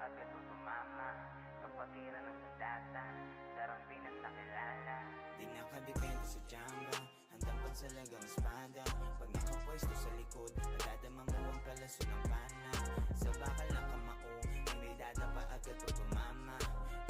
agad o tumama. Kapatiran ng sandata, sarang Pinas na kilala. Di nakadepende sa jamba, handang pansalagang espada. Pag nakapwesto sa likod, madadama mo ang palaso ng pana. Sa bakal ng kamao, may dadapa agad o tumama.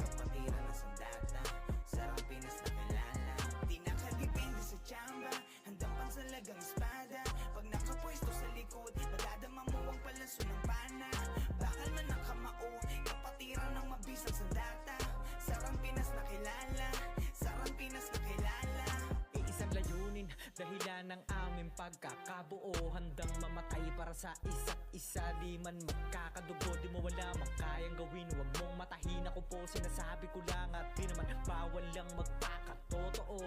Kapatiran ng sandata, sarang Pinas na kilala. Di nakadepende sa jamba, handang pansalagang espada. Pag nakapwesto sa likod, madadama mo ang palaso ng pana. Bakal man ng kamao, kapatiran ng mabisang sandata. Sarang Pinas na kilala, sarang Pinas na kilala. Iisang layunin, dahilan ng aming pagkakabuo. Handang mamatay para sa isa't isa. Di man magkakadugo, di mo wala makayang gawin. Huwag mong matahin ako po, sinasabi ko lang. At di naman bawal lang magpakatotoo.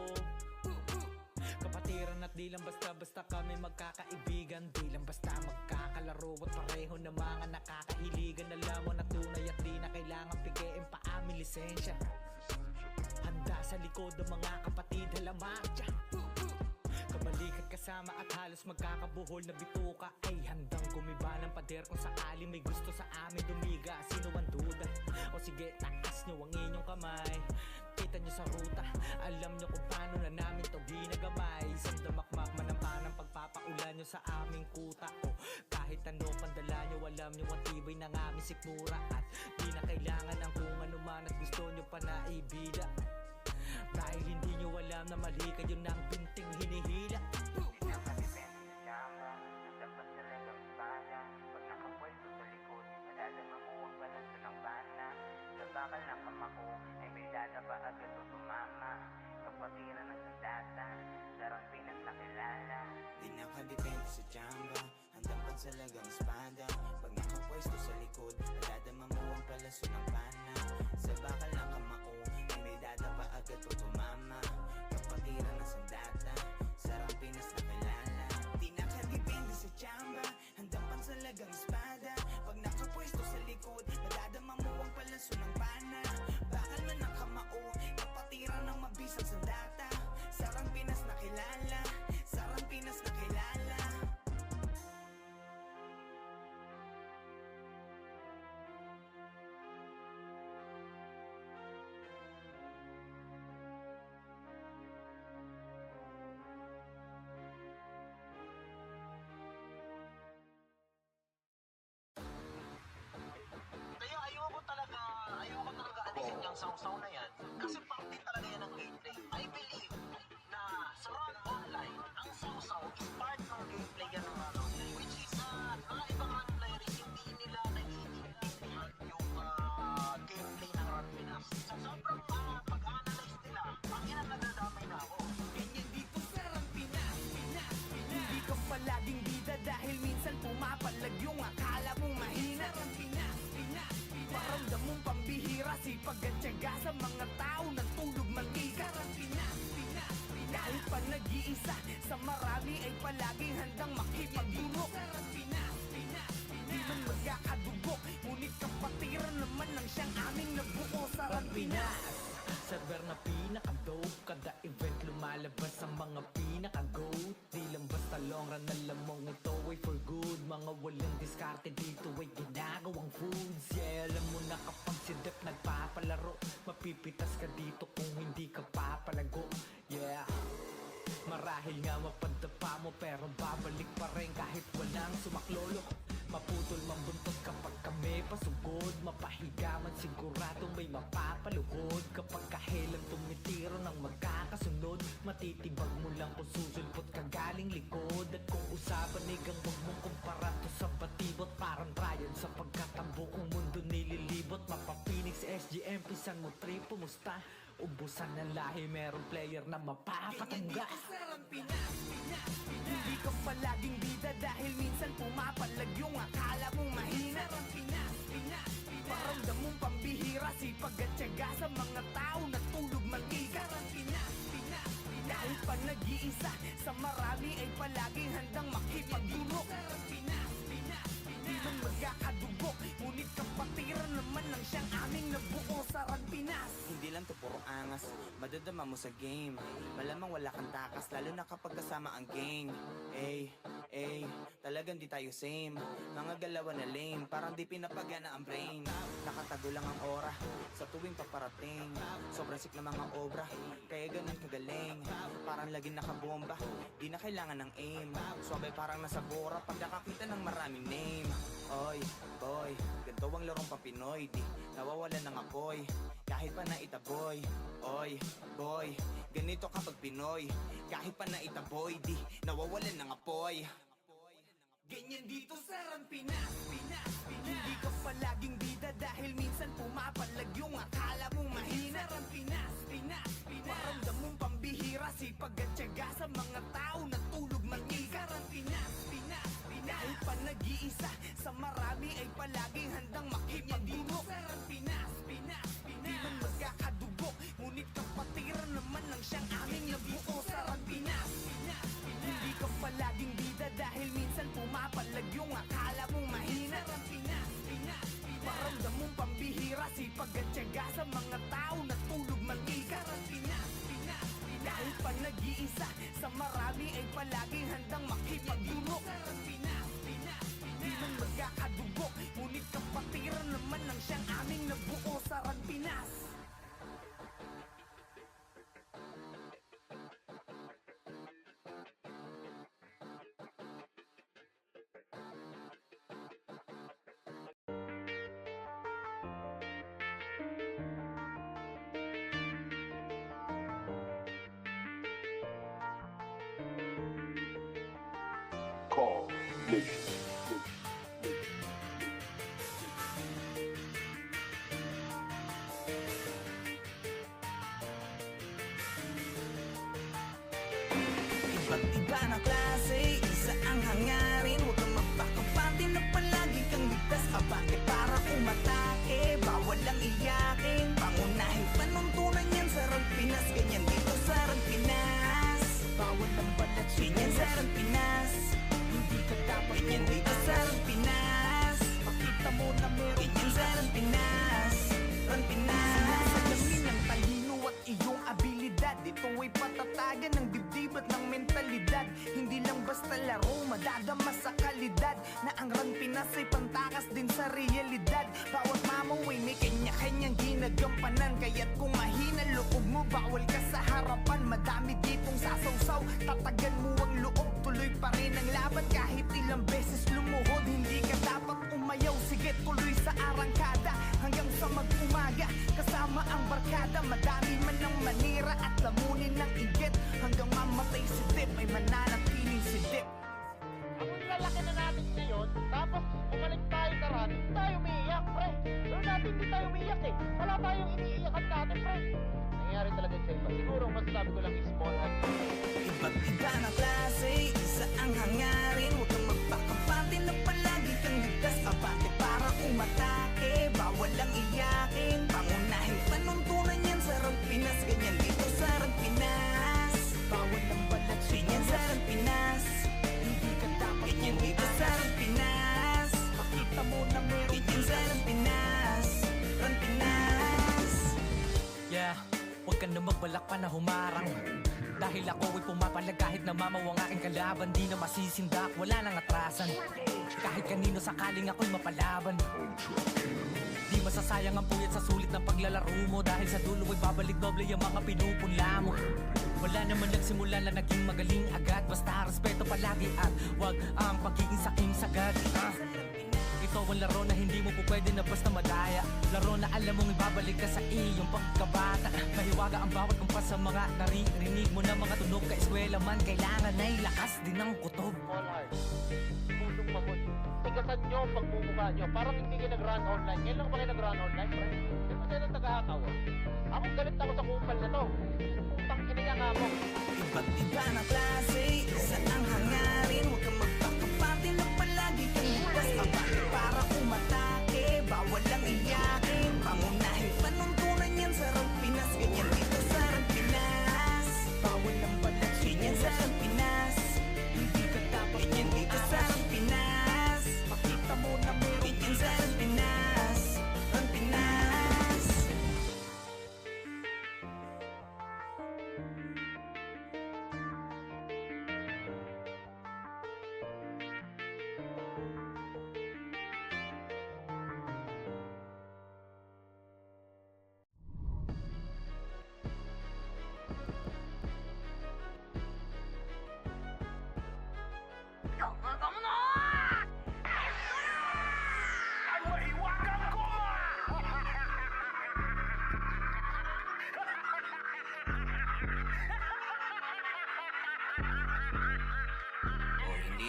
Kapatiran at di lang basta-basta kami magkakaibigan. Di lang basta magkakalaro at pareho na mga nakakahiligan. Alam mo na tunay at di na kailangan pigiin pa aming lisensya. Handa sa likod ng mga kapatid, halamak dyan. Kabalikat kasama at halos magkakabuhol na bituka. Ay handang gumiba ng pader kung sakali may gusto sa amin dumiga. Sino ang duda? O sige, taas nyo ang inyong kamay. Kita nyo sa ruta, alam nyo kung paano na namin to ginagamay. Isang damakmak man ang panang pagpapaulan nyo sa aming kuta. O kahit ano pandala nyo, alam nyo ang tibay ng aming sikmura. At di na kailangan ang kung ano man at gusto nyo pa na ibida. Dahil hindi nyo alam na mali kayo ng pinting hinihila. Di nakadepende sa jamba, handang pansalagang espada. Pag nakapwesto sa likod, madadama mo ang palaso ng pana. Sa bakal ng kamao, ay may dadapa agad o tumama. Kapatiran ng sandata, sarang Pinas na kilala. Di nakadepende sa jamba, handang pansalagang espada. Pag nakapwesto sa likod, madadama mo ang palaso ng pana. Sa bakal ng kamao, ay may dadapa agad o tumama. Kapatiran ng sandata, sarang Pinas na kilala. Di nakadepende sa jamba, handang pansalagang espada. Pag nakapwesto sa likod, madadama mo ang palaso ng pana. Bakal man ng kamao, kapatiran ng mabisang sandata. Sarang Pinas na kilala, sarang Pinas na kilala. Kaya ayoko talaga alisin yung sausaw na yan. Kasi parte talaga yan ng gameplay. I believe na sa Run Online, ang sausaw is part ng gameplay yan ng ano. Which is, mga ibang run player, hindi nila naiintindihan yung gameplay ng Run Pinas. Sa sobrang pag-analyze nila, ang ina nadadamay na ako. Ganyan dito sa Run Pinas, Pinas, Pinas. Hindi ka palaging bida dahil minsan pumapalag yung akala mong mahina. Sa Run Pinas, Pinas, Pinas. Paramdam mong pambihira, sipag at tiyaga sa mga tao ng tulog mantika. Sa Run Pinas, Pinas, Pinas. Kahit pa nag-iisa, sa marami ay palaging handang makipagdulok. Sa Run Pinas, Pinas, Pinas. Di man magkakadugo, ngunit kapatiran naman ang siyang aming nabuo sa Run Pinas. Server na pinaka-dope, kada event lumalabas ang mga pinaka-goat. Di lang basta long run, alam mong ito ay for good. Mga walang diskarte dito ay ginagawang foods. Yeah, alam mo na kapag si Dep nagpapalaro, mapipitas ka dito kung hindi ka papalago. Yeah, marahil nga mapadapa mo pero babalik pa rin kahit walang sumaklolo. Maputol man buntot kapag kami pasugod, mapahiga man sigurado may mapapaluhod. Kapag kahelang tumitiro ng magkakasunod, matitibag mo lang kung susulpot ka galing likod. At kung usapan igang huwag mong kumpara to sa batibot, parang Ryan sapagkat ang buong mundo nililibot. Mapapinix SGM, pisan mo trip, pumusta? Ubusan ng lahi, merong player na mapapatangga. Ganyan dito sa Run Pinas, Pinas, Pinas. Hindi ka palaging bida dahil minsan pumapalag yung akala mong mahina. Sa Run Pinas, Pinas, Pinas. Paramdam mong pambihira, sipag at tiyaga sa mga tao na tulog mantika. Sa Run Pinas, Pinas, Pinas. Kahit pa nag-iisa, sa marami ay palaging handang makipagdulok. Sa Run Pinas, Pinas, Pinas. Di man magkakadugo, ngunit kapatiran naman ang siyang aming nabuo sa Run Pinas. Hindi lang to puro angas, madadama mo sa game. Malamang wala kang takas, lalo na kapag kasama ang gang. Ay, Talagang di tayo same. Mga galawan na lame, parang di pinapagana ang brain. Nakatago lang ang aura sa tuwing paparating. Sobrang sick na mga obra, kaya ganun kagaling. Parang laging nakabomba, di na kailangan ng aim. Suwabay parang nasa bora pag nakakita ng maraming name. Oy, boy, ganito ang larong papinoy. Di nawawalan ng apoy, kahit pa naitaboy. Oy, boy, ganito kapag Pinoy. Kahit pa naitaboy, di nawawalan ng apoy. Ganyan dito sa Pinas, Pinas, Pinas. Hindi ka palaging bida dahil minsan pumapalag yung akala mong mahina. Sa Pinas, Pinas, Pinas. Paramdam mong pambihira, sipag at tiyaga sa mga tao na tulog mag-isa. Sa Pinas, Pinas, Pinas. Kahit pa nag-iisa, sa marami ay palaging handang makipagdugo. Sa Pinas, Pinas, Pinas. Di man magkakadugo, ngunit kapatiran naman ng siyang aming nabuo. Sa Pinas, Pinas, Pinas. Hindi ka palaging bida dahil minsan pumapalag yung akala mong mahina. Sa Pinas, Pinas, Pinas. Paramdam mong pambihira, sipag at tiyaga sa mga tao na tulog mag-isa. Sa Pinas, Pinas, Pinas. Kahit pa nag-iisa, sa marami ay palaging handang makipagdugo. Sa Pinas, Pinas, Pinas. Di man magkakadugo, ngunit kapatiran naman ng siyang aming nabuo. Sa Pinas. Call Nation. Iba't iba na klase, isa ang hangarin. Huwag kang magpakapante na palagi kang ligtas. Abante para umatake, bawal lang iyakin. Pangunahing panuntunan yan sa Pinas. Ganyan dito sa Pinas, bawal ang balat. Ganyan sa Pinas, hindi ka dapat. Ganyan dito sa Pinas, pakita mo na meron. Ganyan sa Pinas, Pinas. Salamin ng talino at iyong abilidad. Ito ay patatagan ng dibdib at ng mentalidad. Hindi lang basta laro, madadama sa kalidad. Na ang Pinas ay pantakas din sa realidad. Bawat mamaw ay may kanya-kanyang ginagampanan. Kaya't kung mahina loob mo, bawal ka sa harapan. Madami ditong sasawsaw, tatagan mo ang loob. Tuloy pa rin ang laban kahit ilang beses lumuhod. Hindi ka dapat umayaw, sige tuloy sa arangkada. Hanggang sa mag-umaga, kasama ang barkada. Madami man ang manira at lamunin ng inggit. Hanggang mamatay si Dip, ay mananatiling si Dip. Kung lalaki na natin ngayon, tapos bumalik tayo sa run, tayo umiiyak, pre. Pero dati hindi tayo umiiyak eh. Wala tayong iniiyakan dati, pre. Nangyayari talaga sa iba. Siguro masasabi ko lang is small act. Iba't iba na klase, isa ang hangarin. Huwag kang magpakapante na palagi kang ligtas. Abante para umatake, bawal lang iyakin. Pangunahing panuntunan yan sa Pinas. Ganyan dito sa Pinas, bawal ang balat. Ganyan sa Pinas, hindi ka dapat. Ganyan dito sa Pinas, pakita mo na meron. Ganyan sa Pinas, Pinas. Yeah, huwag ka na magbalak pa na humarang. Dahil ako ay pumapalag kahit namamaw ang aking kalaban. Di na masisindak, wala nang atrasan. Kahit kanino sakaling ako'y mapalaban. Di masasayang ang puyat sa sulit ng paglalaro mo. Dahil sa dulo ay babalik doble yung mga pinupunla mo. Wala naman nagsimula na naging magaling agad. Basta respeto palagi at wag ang pagiging saking sagad. Ito ang laro na hindi mo po pwede na basta madaya. Laro na alam mong ibabalik ka sa iyong pagkabata. Mahiwaga ang bawat kumpas sa mga naririnig mo na mga tunog. Ka-eskwela man, kailangan ay lakas din ng kutob. Small heart. Pusong pagod. Tigasan nyo ang pagmumukha nyo. Parang hindi kayo nag-run online. Ngayon lang ba kayo nag-run online, pre? Hindi mo tayo ng taga-hakaw. Ako galit ako sa kumpal na to. Putang kinaya nga mo. Iba't iba na klase, isa ang hangarin. Huwag kang magpakapante na palagi kang ligtas. Abante para umatake, bawal lang iyakin. Pangunahing panuntunan yan sa Pinas. Ganyan dito sa Pinas, bawal ang balat. Ganyan sa Pinas, hindi ka dapat. Ganyan dito sa Pinas, pakita mo na meron. Ganyan sa Pinas, Pinas.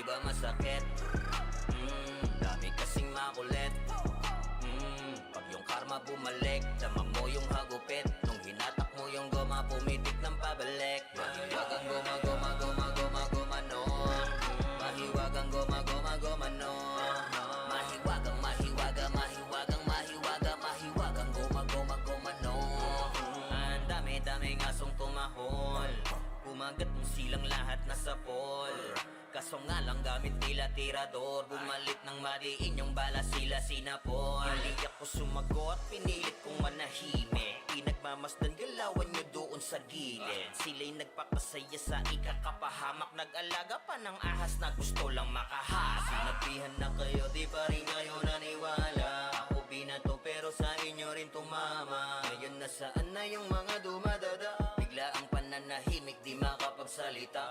Hindi ba masakit? Dami kasing makulit. Pag yung karma bumalik, dama mo yung hagupit. Nung hinatak mo yung goma, pumitik ng pabalik. Mahiwagang goma, goma, goma, goma, goma, no. Mahiwagang goma, goma, goma, no. Mahiwagang, mahiwaga, mahiwagang, mahiwaga, mahiwagang goma, goma, goma, no. Ang dami-daming asong tumahol. Kumagat mo silang lahat na sapol. Kaso nga lang gamit nila tirador. Bumalik ng madiin yung bala sila sinapol. Hindi ako sumagot, pinilit kong manahimik. Pinagmamasdan galawan nyo doon sa gilid. Sila'y nagpapasaya sa ikakapahamak. Nag-alaga pa ng ahas na gusto lang makahas. Sinabihan na kayo, di pa rin kayo naniwala. Ako binato pero sa inyo rin tumama. Ngayon nasaan na yung mga dumadada? Bigla ang pananahimik, di makapagsalita.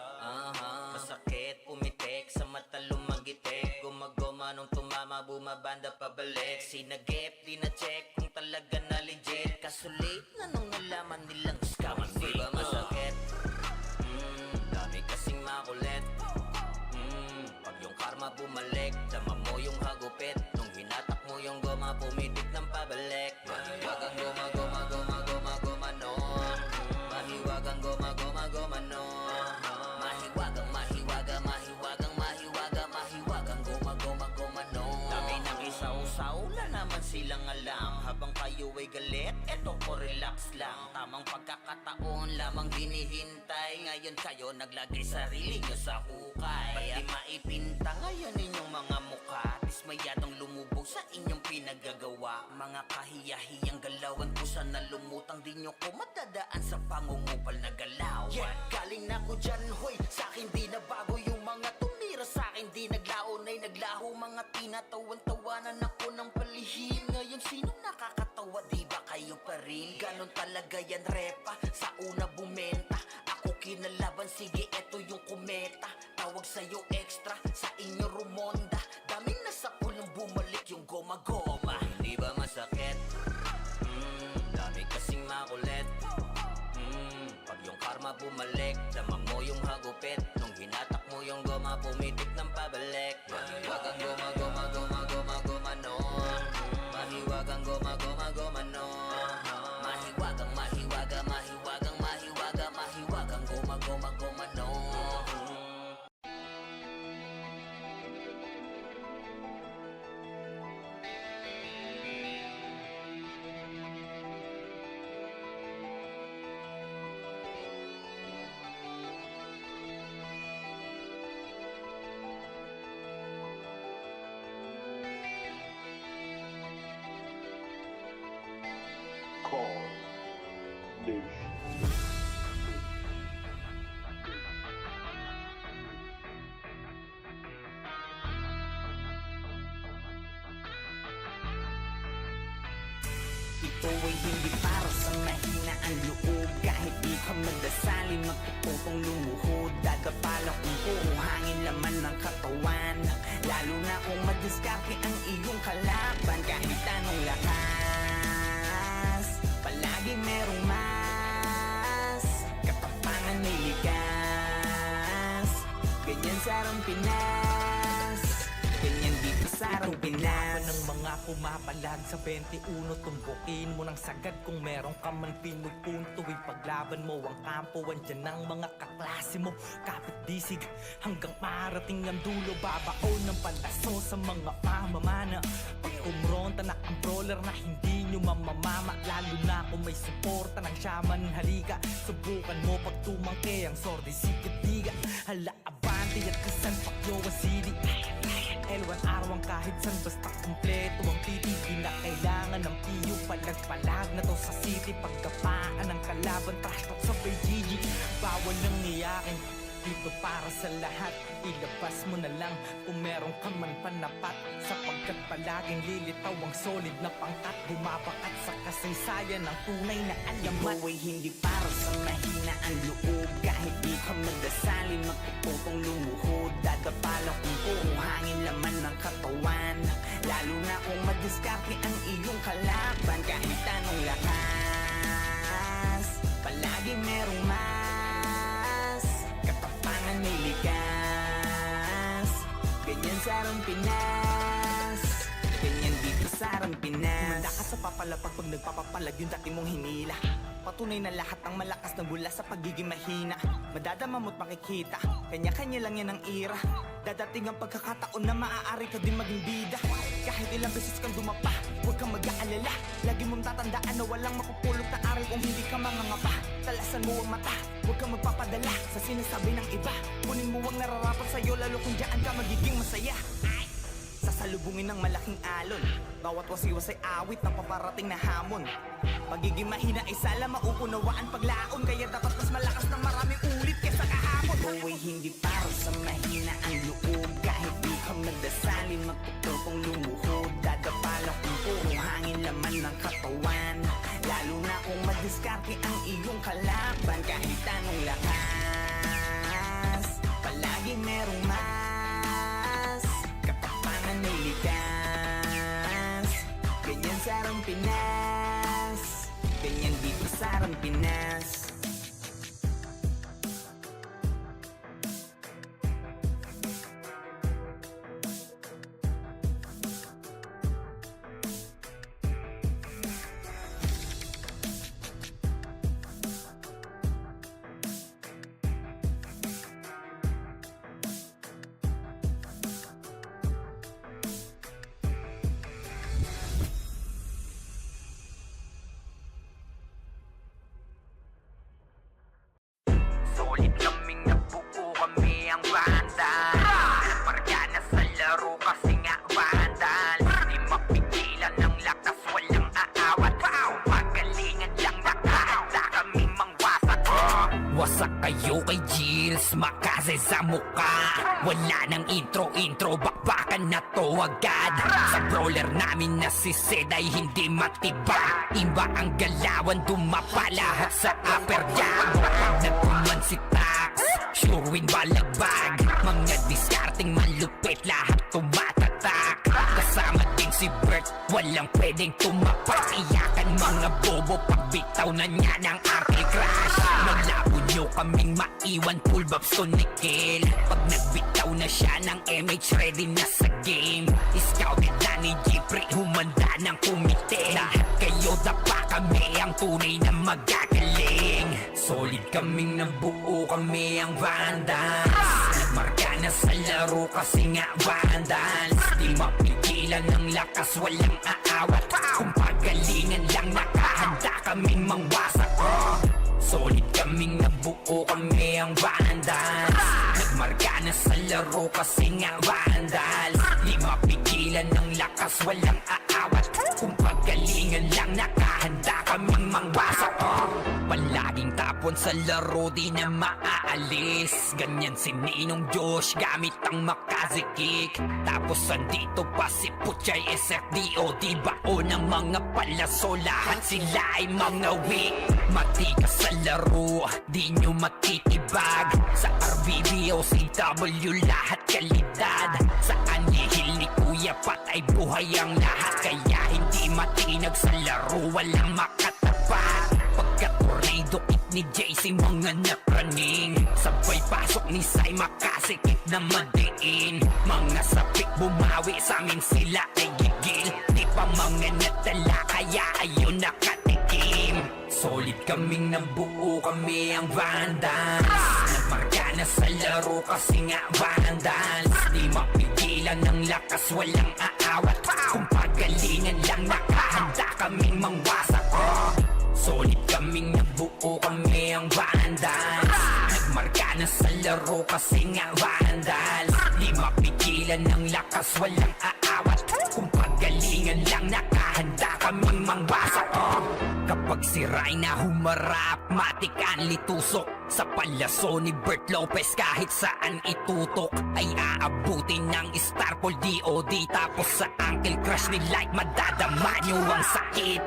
Masakit, pumitik, sa mata lumagitik. Gumagoma nung tumama, bumabanda pabalik. Sinagip, di na-check kung talaga na legit. Kaso late na nung nalaman nilang scam ang fake. Di ba masakit? Dami kasing makulit. Pag yung karma bumalik, dama mo yung hagupit. Nung hinatak mo yung goma, pumitik ng pabalik. Mahiwagang goma, goma, goma, goma, goma, no. Mahiwagang goma, goma, goma, no. Mahiwagang, mahiwaga, mahiwagang, mahiwaga, mahiwagang goma, goma, goma, no. Dami nang isaw-saw, wala naman silang alam. Habang kayo ay galit, eto ko relax lang. Tamang pagkakataon lamang hinihintay. Ngayon kayo naglagay sarili nyo sa hukay. Ba't di maipinta ngayon inyong mga mukha? Dismayadong lumubog sa inyong pinagagawa. Mga kahiyahiyang galawan ko sana lumutang. Di nyo ko madadaan sa pangungupal na galaw. Yeah, galing na ko dyan, hoy. Sa'kin di na bago yung mga tumira. Sa'kin di naglaon ay naglaho. Mga tinatawan-tawanan ako ng palihim. Ngayon sinong nakakatawa, di ba kayo pa rin? Ganon talaga yan repa, sa una bumenta. Ako kinalaban, sige eto yung kometa. Tawag sa'yo extra, sa inyo rumonda. Daming nasa pulong bumalik yung goma-goma. Hindi ba masakit? Dami kasing makulit. Pag yung karma bumalik, dama mo yung hagupit. Nung hinatak mo yung goma, pumitik ng pabalik. Mahiwagang goma, goma, goma, goma, goma, no. Mahiwagang goma, goma, goma, no. Mahiwagang, mahiwaga, mahiwagang, mahiwaga, mahiwagang goma, goma, goma, no. Call Nation. Ito ay hindi para sa mahina ang loob. Kahit di ka magdasali, magpuputong lumuhod. Dadapalang kung puro hangin laman ng katawan. Lalo na kung madiskarte ang iyong kalaban. Kahit anong lakas, palagi merong mas. Katapangan may likas. Ganyan sarang Pinas, ganyan dito sarang Pinas. Ng mga pumapalag sa 21, tumbukin mo ng sagad kung meron ka man pinupunto. Ipaglaban mo ang kampo, andyan ang mga kaklase mo. Kapit disig hanggang marating ang dulo. Babaon ng palaso sa mga pamamana. Pag kumronta na ang brawler na hindi nyo mamamama. Lalo na kung may suporta ng shaman, halika. Subukan mo pag tumangke ang sordi sikit-diga. Hala abante at isan pakyo ang CD. L1 araw kahit san basta kumpleto ang titi. Di na kailangan ng piyo, palag-palag na to sa city. Pagkapaan ng kalaban, trash talk sa PGG. Bawal nang iyakin, dito para sa lahat. Ilabas mo na lang kung meron ka man panapat. Sapagkat palaging lilitaw ang solid na pangkat. Bumabakat sa kasaysayan ng tunay na alamat. Ito ay hindi para sa mahina ang loob. Kahit di ka magdasali, magpuputong lumuhod. Dadapalang kung puro hangin laman ng katawan. Lalo na kung madiskarte ang iyong kalaban. Kahit anong lakas, palagi merong mas. Katapangan may likas. sa Rampinas, ganyan dito sa Rampinas. Kumanda ka sa papalapag pag nagpapapalag yung dati mong hinila. Patunay na lahat ng malakas na mula sa pagiging mahina. Madadama mo't makikita, kanya-kanya lang yan ang ira. Dadating ang pagkakataon na maaari ka din maging bida. Kahit ilang beses kang dumapa, huwag kang mag-aalala. Lagi mong tatandaan na walang makupulot na aral kung hindi ka mangangapa. Talasan mo ang mata, huwag kang magpapadala sa sinasabi ng iba. Kunin mo ang nararapat sa'yo, lalo kung dyan ka magiging masaya. Sasalubungin ng malaking alon, bawat wasiwas ay awit ng paparating na hamon. Pagiging mahina ay sala mauunawaan paglaon, kaya dapat mas malakas ng maraming ulit kesa kahapon. Buhay hindi para sa mahina ang loob, kahit di ka magdasalin magtutupong lumuhod. Dadapala kung puro hangin laman ng katawan, lalo na kung madiskarte ang iyong kalaban. Kahit anong lakas, palagi merong mas katapangan ay likas. Ganyan sa Rampinas, ganyan dito sa Rampinas. Sulit kaming nabuo, kami ang banda. Parga na sa laro kasi nga vandal. Di mapigilan ng lakas, walang aawat. Pagalingan lang nakahanda kaming mangwasak. Wasak kayo kay Gilles, makase sa muka. Wala nang intro, bakbakan na to agad. Sa brawler namin na si Sed ay hindi matibag. Iba ang galawan, dumapa lahat sa upper jab. Nagkuman si Tax, sure win balagbag. Mga diskarting malupit, lahat tumatatak. Kasama din si Bert, walang pwedeng tumapak. Iyakan mga bobo, pagbitaw na niya ng Arcade Crash. Naglabo nyo kaming maiwan, full bobs to Nickel. Pag nagbitaw na siya ng MH, ready na sa game. Scouted na ni Jeffrey, humanda ng kumite. Lahat kayo dapa, kami ang tunay na magagaling. Solid kaming nabuo, kami ang Vandals. Nagmarka na sa laro kasi nga Vandals. Di mapigilan ng lakas, walang aawat. Kung pagalingan lang nakahanda kaming mangwasak. Solid kaming nabuo, kami ang Vandals. Nagmarka na sa laro kasi nga Vandals. Di mapigilan ng lakas, walang aawat. Kung pagalingan lang nakahanda kaming mangwasak. Palaging tapon sa laro, di na maaalis. Ganyan si Ninong Josh, gamit ang Makaze Kick. Tapos andito pa si Puchay SFDO, di bao ng mga palaso. Lahat sila ay mga weak. Matikas sa laro, di nyo matitibag. Sa RBBO, CW, lahat kalidad. Sa anihil ni Kuya Pat ay buhay ang lahat. Kaya hindi matinag sa laro, walang makatapat. Pagka-tornado kick ni JC, mga napraning. Sabay pasok ni Sai, makasikip na madiin. Mga sapik bumawi, sa amin sila ay gigil. Di pa mga nadala, kaya ayun nakatikim. Solid kaming nabuo, kami ang Vandals. Nagmarka na sa laro kasi nga Vandals. Di mapigilan ng lakas, walang aawat. Kung pagalingan lang nakahanda kaming mangwasak. Solid kaming nabuo, kami ang Vandals. Nagmarka na sa laro kasi nga Vandals. Di mapigilan ng lakas, walang aawat. Kung pagalingan lang nakahanda kaming mangwasak. Kapag si Rayna humarap, matik ang litusok. Sa palaso ni Bert Lopez, kahit saan itutok ay aabutin ng Starpol DOD. Tapos sa Uncle Crush ni Light, madadama nyo ang sakit.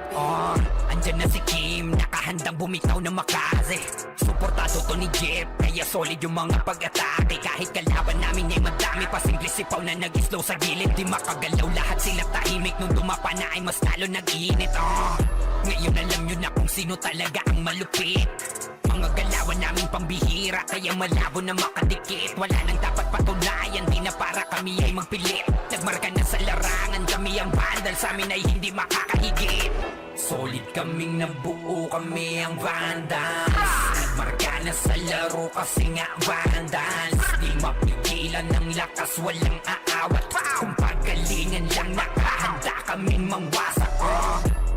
Andyan na si Kim, nakahandang bumitaw na Makaze. Suportado to ni Jeff, kaya solid yung mga pag-atake. Kahit kalaban namin ay madami pa, simple sipaw na nag-slow sa gilid. Di makagalaw, lahat sila tahimik. Nung dumapa na ay mas lalo nag-iinit. Ngayon alam nyo na kung sino talaga ang malupit. Mga galawan namin daming pambihira, kaya malabo na makadikit. Wala nang dapat patunayan, di na para kami ay magpilit. Nagmarka na sa larangan, kami ang vandal, sa amin ay hindi makakahigit. Solid kaming nabuo, kami ang vandals. Nagmarka na sa laro kasi nga vandals. Di mapigilan ng lakas, walang aawat. Kung pagalingan lang, nakahanda kaming mangwasak.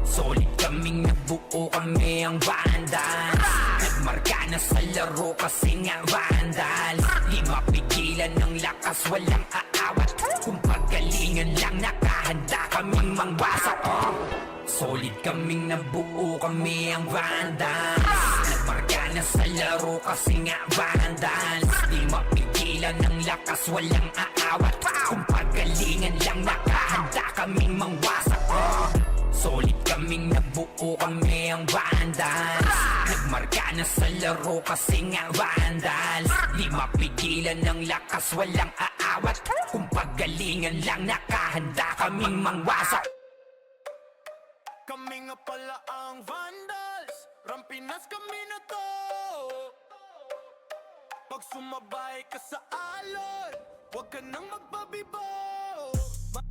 Solid kaming nabuo, kami ang vandals. Nagmarka na sa laro kasi nga vandals. Di mapigilan ng lakas, walang aawat. Kung pagalingan lang, nakahanda kaming mangwasak. Solid kaming nabuo, kami ang vandals. Nagmarka na sa laro kasi nga vandals. Di mapigilan ng lakas, walang aawat. Kung pagalingan lang, nakahanda kaming mangwasak. Solid kaming nabuo, kami ang vandals. Nagmarka na sa laro kasi nga vandals. Di mapigilan ng lakas, walang aawat. Kung pagalingan lang, nakahanda kaming mangwasak. Kami nga pala ang vandals, Rampinas kami na to. Pag sumabay ka sa alon, huwag ka nang magbabibo.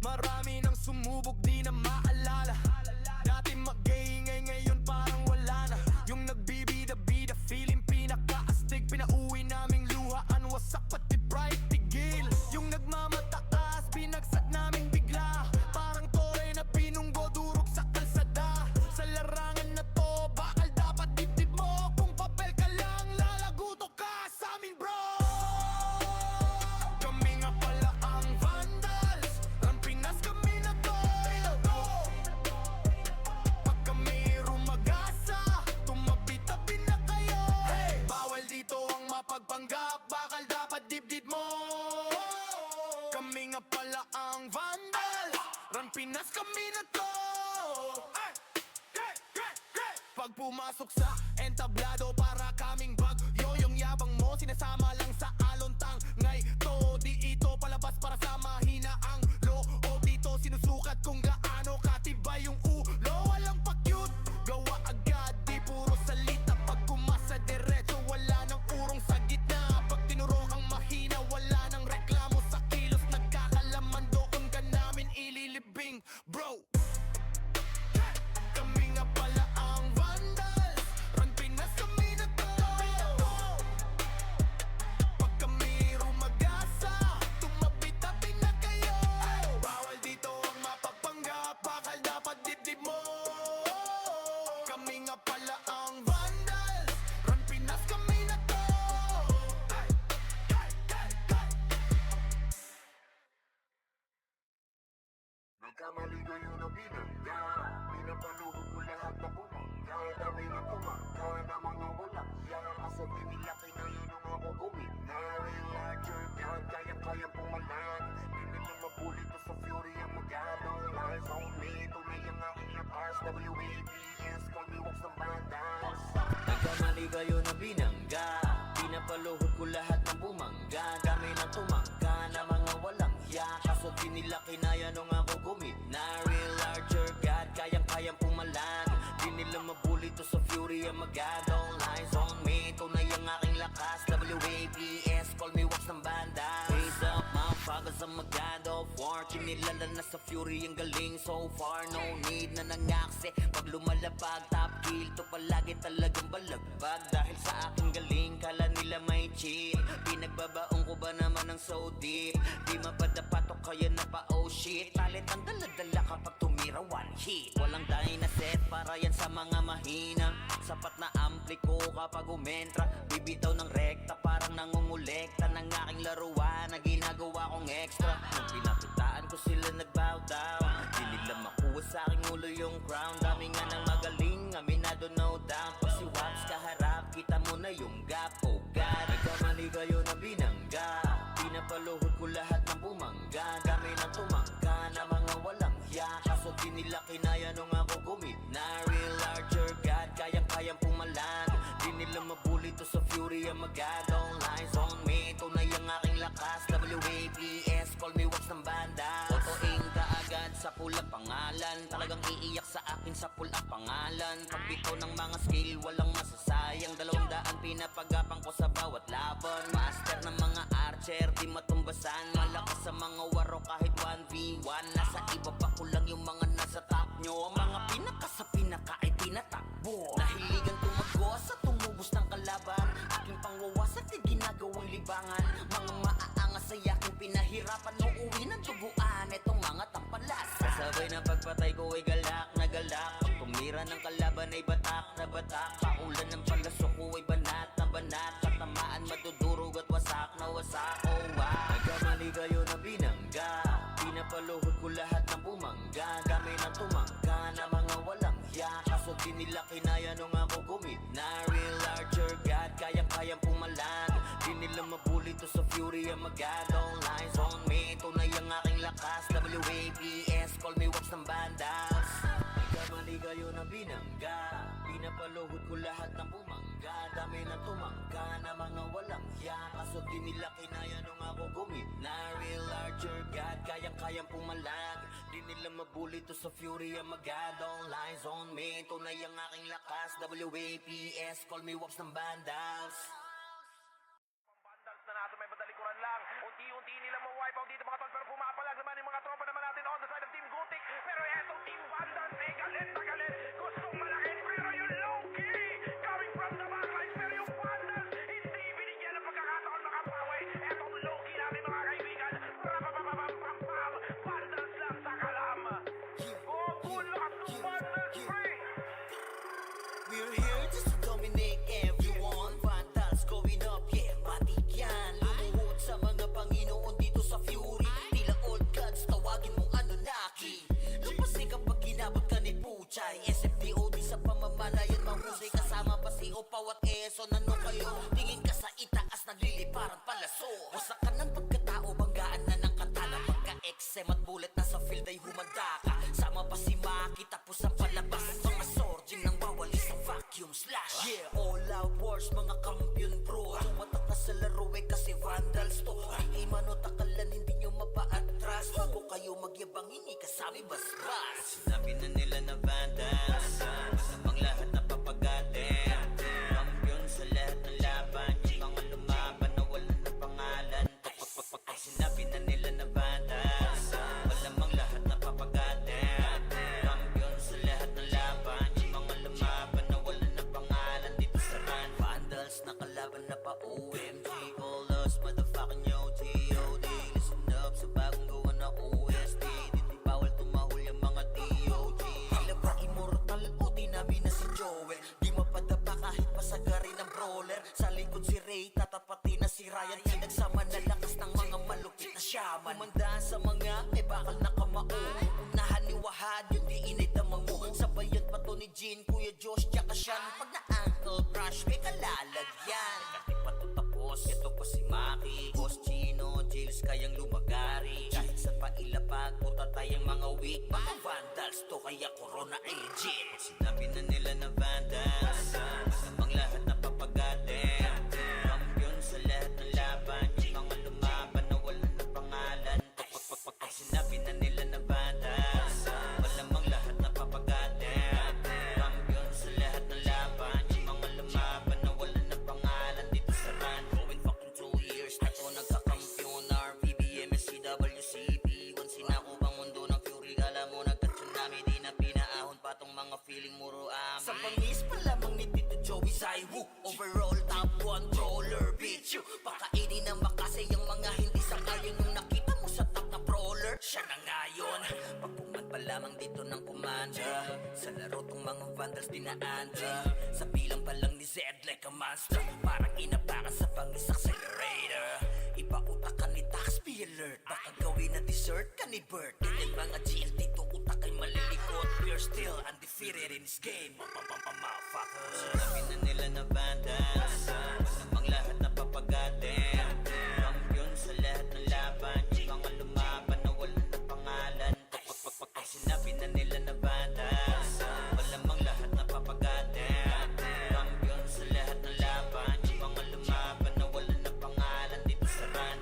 Marami nang sumubok, di na maalala. Dati mag-iingay, ngayon parang wala na. Yung nagbibida-bida, feeling pinaka-astig. Pinauwi naming luhaan, wasak pati pride, tigil. Yung nagmamataas, binagsak namin bigla. Parang tore na pinunggo, durog sa kalsada. Sa larangan na to, bakal dapat dibdib mo. Kung papel ka lang, lalaguto ka sa amin, bro. Kami nga pala ang vandals, Rampinas kami na to. Pag kami rumagasa, tumabi-tabi na kayo. Bawal dito ang mapagpanggap, bakal dapat dibdib mo. Kami nga pala ang vandals, Rampinas kami na to. Pag pumasok sa entablado, para kaming bagyo. Yung yabang mo, sinasama lang sa alontang. Ngay to, di ito palabas para sa mahina ang loob. Dito sinusukat kung gaano katibay yung ulo. Walang pa-cute, gawa agad, di puro salita. Pag kumasa diretso, wala nang urong sa gitna. Pag tinuro kang mahina, wala nang reklamo sa kilos. Nagkakalaman doon ka namin ililibing, bro. Kami nga pala ang vandals, Rampinas kami na to. Pag kami rumagasa, tumabi-tabi na kayo. Bawal dito ang mapagpanggap, bakal dapat dibdib mo. Kami nga pala ang vandals, Rampinas kami na to. Nagkamali kayo na binangga. Pinapaluhod ko lahat na bumangga. Dami na tumangga na mga walang yan. Kasabi nila kinayo nung ako guminari. Larger God, kaya-kaya pumalan. Di nila mabuli to sa fury ang magano. Lies on me, tunay ang aking lakas. WABS, call me walks ng bandas. Nagkamali kayo na binangga, pinapaluhod ko lahat ng bumangga. Kami nang tumangga na mga walang hiya. Kaso di nila kinaya nung ako guminari. Larger God, kayang-kayang pumalan. Di nila mabuli to sa fury ang magado. Lines on me, tunay ang aking lakas. WABS, call me wax ng banda. Raise up, motherfuckers ang magado. Fortune nilala na sa fury ang galing. So far, no need na nangakse. Pag lumalabag, top kill to palagi talagang balagbag. Dahil sa aking galing, kala nila may chill. Pinagbabaong ko ba naman ng so deep? Di mapadapat o kaya na pa oh shit. Talit ang dala-dala kapag tumira one hit. Walang dahil na set para yan sa mga mahina. Sapat na ampli ko kapag umentra. Bibitaw ng rekta parang nangungulekta ng aking laruan na ginagawa kong extra. Nung pinakitaan ko sila nagbow down, di nila makuha sa aking ulo yung crown. Dami nga ng magaling, aminado no doubt. Pag si Waps kaharap, kita mo na yung gap. Oh God, nagkamali kayo na binangga, pinapaluhod ko lahat ng bumangga. Kami nang tumangga na mga walang hiya. Kaso di nila kinaya nung ako guminari. Larger God, kayang-kayang pumalan. Di nila mabuli to sa fury ang magado. Lines on me, tunay ang aking lakas. WABS, call me wax ng banda. Totoing kaagad sa sa pulang pangalan. Talagang iiyak sa akin sa pulang pangalan. Pagbitaw ng mga skill, walang masasayang. 200 pinapagapang ko sa bawat laban. Master ng mga archer, di matumbasan. Malakas sa mga waro kahit 1v1. Nasa iba pa ko lang yung mga nasa top nyo. Mga pinaka sa pinaka ay tinatakbo. Nahiligan tumagos at tumubos ng kalaban. Aking pangwawasak ay ginagawang libangan. Mga maaangas ay aking pinahirapan. Uuwi ng duguan itong mga tampalasa. Kasabay ng pagpatay ko ay galak na galak. Pag tumira ng kalaban ay batak na batak. Paulan ng palaso ko ay banat na banat. Katamaan madudurog at wasak na wasak. Oh wow, nagkamali kayo na binangga. Pinapaluhod ko lahat ng bumangga. Kami na tumangga na mga walang hiya. Kaso di nila kinaya nung ako gumit na real larger God, kayang-kayang pumalag. Di nila mabuli to sa fury ang magad. All lines on me, tunay ang aking lakas. WAPS, call me wax ng bandals. Nagkamali kayo na binangga. Pinapaluhod ko lahat ng bumangga. Dami na tumangga na mga walang hiya. Kaso di nila kinaya nung ako gumit na real larger God, kayang-kayang pumalag. Di nila mabuli to sa fury ang magad. All lines on me, tunay ang aking lakas. WAPS, call me wax ng bandals. Bandals na natin, may badalikuran lang. Unti-unti nila ma-wipe out dito mga tol. Pero pumapalag naman yung mga tropa naman natin on the side of Team Gothic. Pero etong Team Vandals, galit na galit. Gustong malakit, pero yung low-key coming from the backlines. Pero yung Vandals, hindi binigyan ng pagkakataon makapawi. Etong low-key namin mga kaibigan. Rapapapapapapam, Vandals lang sa kalam. Good luck to Vandals free. We're here just to dominate everyone. Vandals going up, yeah, matik yan. Lumuhod sa mga Panginoon dito sa Fury. Tila old gods, tawagin mong Anunnaki. Lupasin kapag ginabot ka ni Puchay. SFDOD sa pamamalayan mahusay. Kasama pa si Opaw at Eson. Ano kayo? Tingin ka sa itaas, nagliliparang palaso. Wasak ka ng pagkatao, banggaan na ng katana. Pagka-XM at bullet na sa field ay humanda ka. Sama pa si Maki, tapos ang palabas. Mga sorging nang wawali sa vacuum slash. Yeah, all out wars, mga kampiyon bro. Tumatak na sa laro eh kasi Vandals to. Ay manotakalan, hindi nyo mapa-atras. Bago kayo magyabang, hindi kasami basbas. Sinabi na nila na Vandals, masamang lahat na papagatin. Kampiyon sa lahat ng laban. Yung mga lumaban na wala na pangalan. Ay sinabi na nila na Vandals, malamang lahat na papagatin. Kampiyon sa lahat ng laban. Yung mga lumaban na wala na pangalan dito sa run. Vandals na kalaban na pa OMG. All us motherfucking yo G.O.D. Listen up sa bagong gawa na OST. Di bawal tumahol yung mga DOG. Tila ba immortal o di namin na si Joel. Di mapadapa kahit pasagari ng brawler. Sa likod si Ray, tatapati na si Ryan. Pinagsama na lakas ng mga malupit na shaman. Umandaan sa mga may bakal na kamao. Unahan ni Wahad, yung di inay damang mo. Sabayan pa to ni Jean, Kuya Josh, tsaka Sean. Pag na-ankle crush, may kalalagyan. Kahit pa to tapos, ito pa si Maki. Boss Chino, Jails, kayang lumagari. Kahit sa pailapag, puta tayong mga weak. Mga Vandals to, kaya Corona ay legit. Sinabi na nila na Vandals, masamang lahat na papagatin. Kampiyon sa lahat ng laban. Yung mga lumaban na wala na pangalan. Ay sinabi na nila na Vandals, malamang lahat na papagatin. Kampiyon sa lahat ng laban. Yung mga lumaban na wala na pangalan dito sa run. Going fucking 2 years na to nagkakampiyon. RPBM, SCWCP. Once sinako bang mundo ng Fury, kala mo nagka-tsunami. Di na pinaahon pa tong mga feeling muro amin. Sa pangis pa lamang ni Tito Joey Zaiwu. Overall top 1 brawler, bitch you. Pakainin na makasay ang mga hindi sangayon. Nung nakita mo sa top na brawler, siya na ngayon. Pagpuman pa lamang dito ng komanda. Sa laro tong mga Vandals dinaanda. Sa bilang pa lang ni Zed like a monster. Parang inabakan sa pangis accelerator. Ipautak ka ni Tax, be alert. Baka gawin na dessert ka ni Bert. Ganyan mga GL dito, utak ay malilikot. We're still undefeated in this game. Motherfuckers. Sinabi na nila na Vandals, masamang lahat na papagatin. Kampiyon sa lahat ng laban. Yung mga lumaban na wala na pangalan. Ay sinabi na nila na Vandals, malamang lahat na papagatin. Kampiyon sa lahat ng laban. Yung mga lumaban na wala na pangalan dito sa run.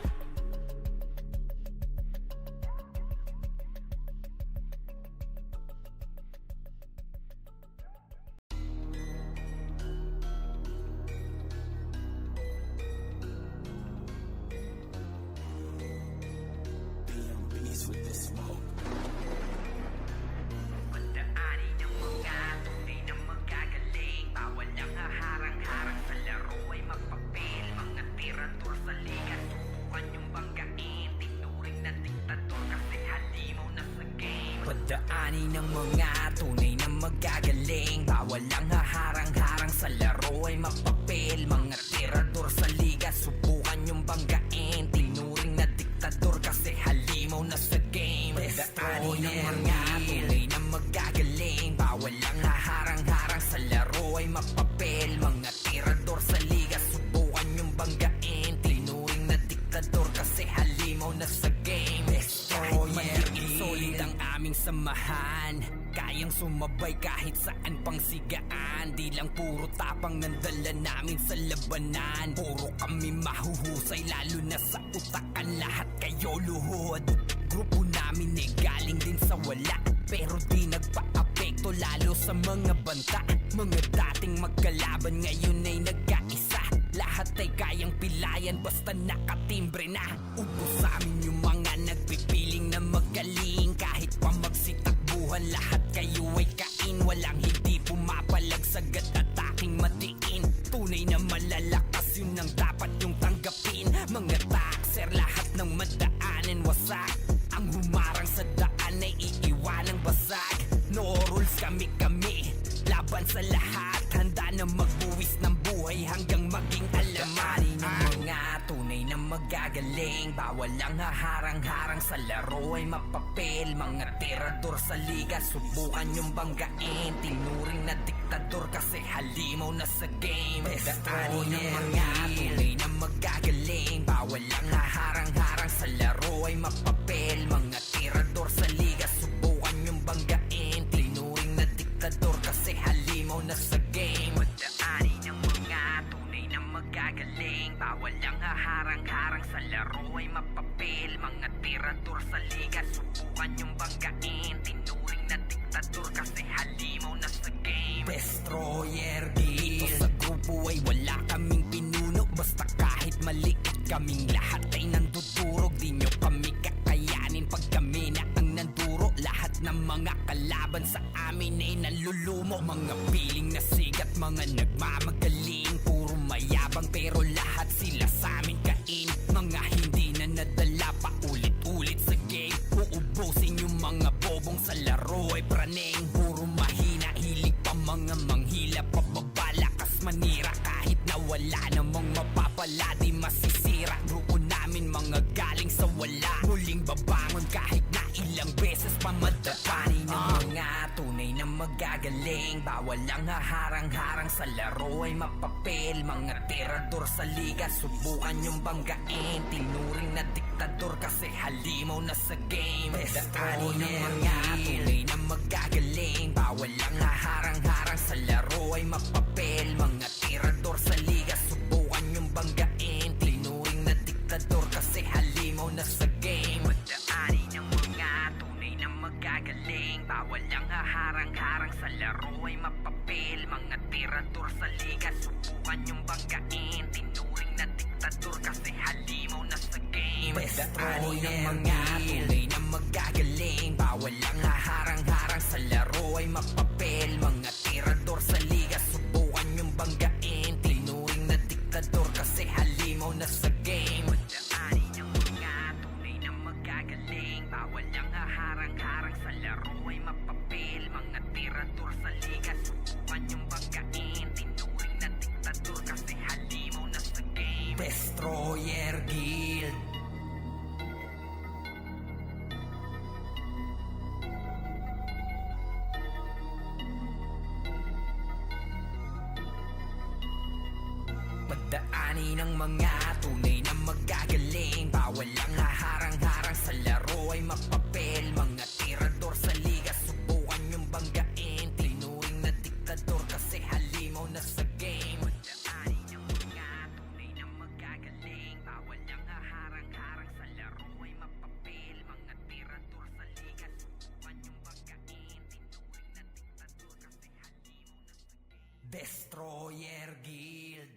Pagdaanin ng mga tunay na magagaling, bawal ang haharang-harang sa laro ay mapapil. Mga tirador sa liga, subukan yung banggain. Tinuring na diktador kasi halimaw na sa game. Pagdaanin ng mga tunay na magagaling, bawal ang haharang-harang sa laro ay mapapil. Mga tirador sa liga, subukan yung banggain. Tinuring na diktador kasi halimaw na sa game. Kahit maliit, solid ang aming samahan, kayang sumabay kahit saan pang sigaan. Di lang puro tapang nandala namin sa labanan, puro kami mahuhusay lalo na sa utakan. Lahat kayo luhod, grupo namin eh galing din sa wala, pero di nagpa-apekto lalo sa mga banta. Mga dating magkalaban ngayon ay nagkaisa, lahat ay kayang pilayan basta nakatimbre na. Ubos sa amin yung mga nagpipiling na magaling, kahit pa magsitakbuhan lahat kayo ay kain. Walang hindi pumapalag sagat at aking matiin. Tunay na malalakas, yun ang dapat yung tanggapin. Mga taxer, lahat ng madaanan wasak, ang humarang sa daan ay iiwanang basag. No rules, kami-kami, laban sa lahat, handa na magbuwis ng buhay hanggang maging alamat. Ng mga tunay na magagaling, bawal ang haharang-harang sa laro ay mapapil. Mga tirador sa liga, subukan yung banggain. Tinuring na diktador kasi halimaw na sa game. Pagdaanin ng mga tunay na magagaling, bawal ang haharang-harang sa laro ay mapapil. Mga tirador sa liga, subukan yung banggain. Tinuring na diktador kasi halimaw na sa game. Pagdaanin ng mga tunay na magagaling, bawal ang haharang-harang sa laro ay mapapil. Mga tirador sa liga, subukan yung banggain. Tinuring na diktador kasi halimaw na sa game. Destroyer Guild, dito sa grupo ay wala kaming pinuno, basta kahit maliit kaming lahat ay nandudurog. Di nyo kami kakayanin pag kami na ang nanduro. Lahat ng mga kalaban sa amin ay nalulumo. Mga piling na sigat, mga nagmamagaling, puro mayabang pero lahat sila sa amin kain. Mga hindi na nadala pa ulit-ulit sa game, uubusin yung mga bobong sa laro ay praneng. Puro mahina, hilig pa mga manghila, pababalakas manira. Kahit na wala namang mapapala, di masisira. Grupo namin mga galing sa wala, muling babangon kahit na ilang beses pa madapani. Ng mga tunay na magagaling, bawal ang haharang-harang sa laro ay mapapil. Mga tirador sa liga, subukan yung banggain. Tinuring na diktador kasi halimaw na sa game. Pagdaanin ng mga tunay na magagaling, bawal ang haharang-harang sa laro ay mapapil. Mga tirador sa liga, subukan yung banggain. Tinuring na diktador kasi halimaw na sa game. Pagdaanin ng mga tunay na magagaling, bawal ang haharang-harang sa laro ay mapapil. Mga tirador sa liga, subukan yung banggain. Tinuring na diktador kasi halimaw na sa game. Pagdaanin ng mga tunay na magagaling, bawal ang haharang-harang sa laro ay mapapil. Mga tirador sa liga, subukan yung banggain. Tinuring na diktador kasi halimaw na sa game. Pagdaanin ng mga tunay na magagaling, bawal ang haharang-harang sa laro ay mapapil. Mga tirador sa liga, subukan yung banggain. Tinuring na diktador kasi halimaw na sa game. Destroyer Guild. Pagdaanin ng mga tunay na magagaling, bawal ang haharang-harang sa laro ay mapapil. Mga tirador sa liga, subukan yung banggain. Tinuring na diktador kasi halimaw na sa game. Pagdaanin ng mga tunay na magagaling, bawal ang haharang-harang sa laro ay mapapil. Mga tirador sa liga, subukan yung banggain. Tinuring na diktador kasi halimaw na sa game. Destroyer Guild.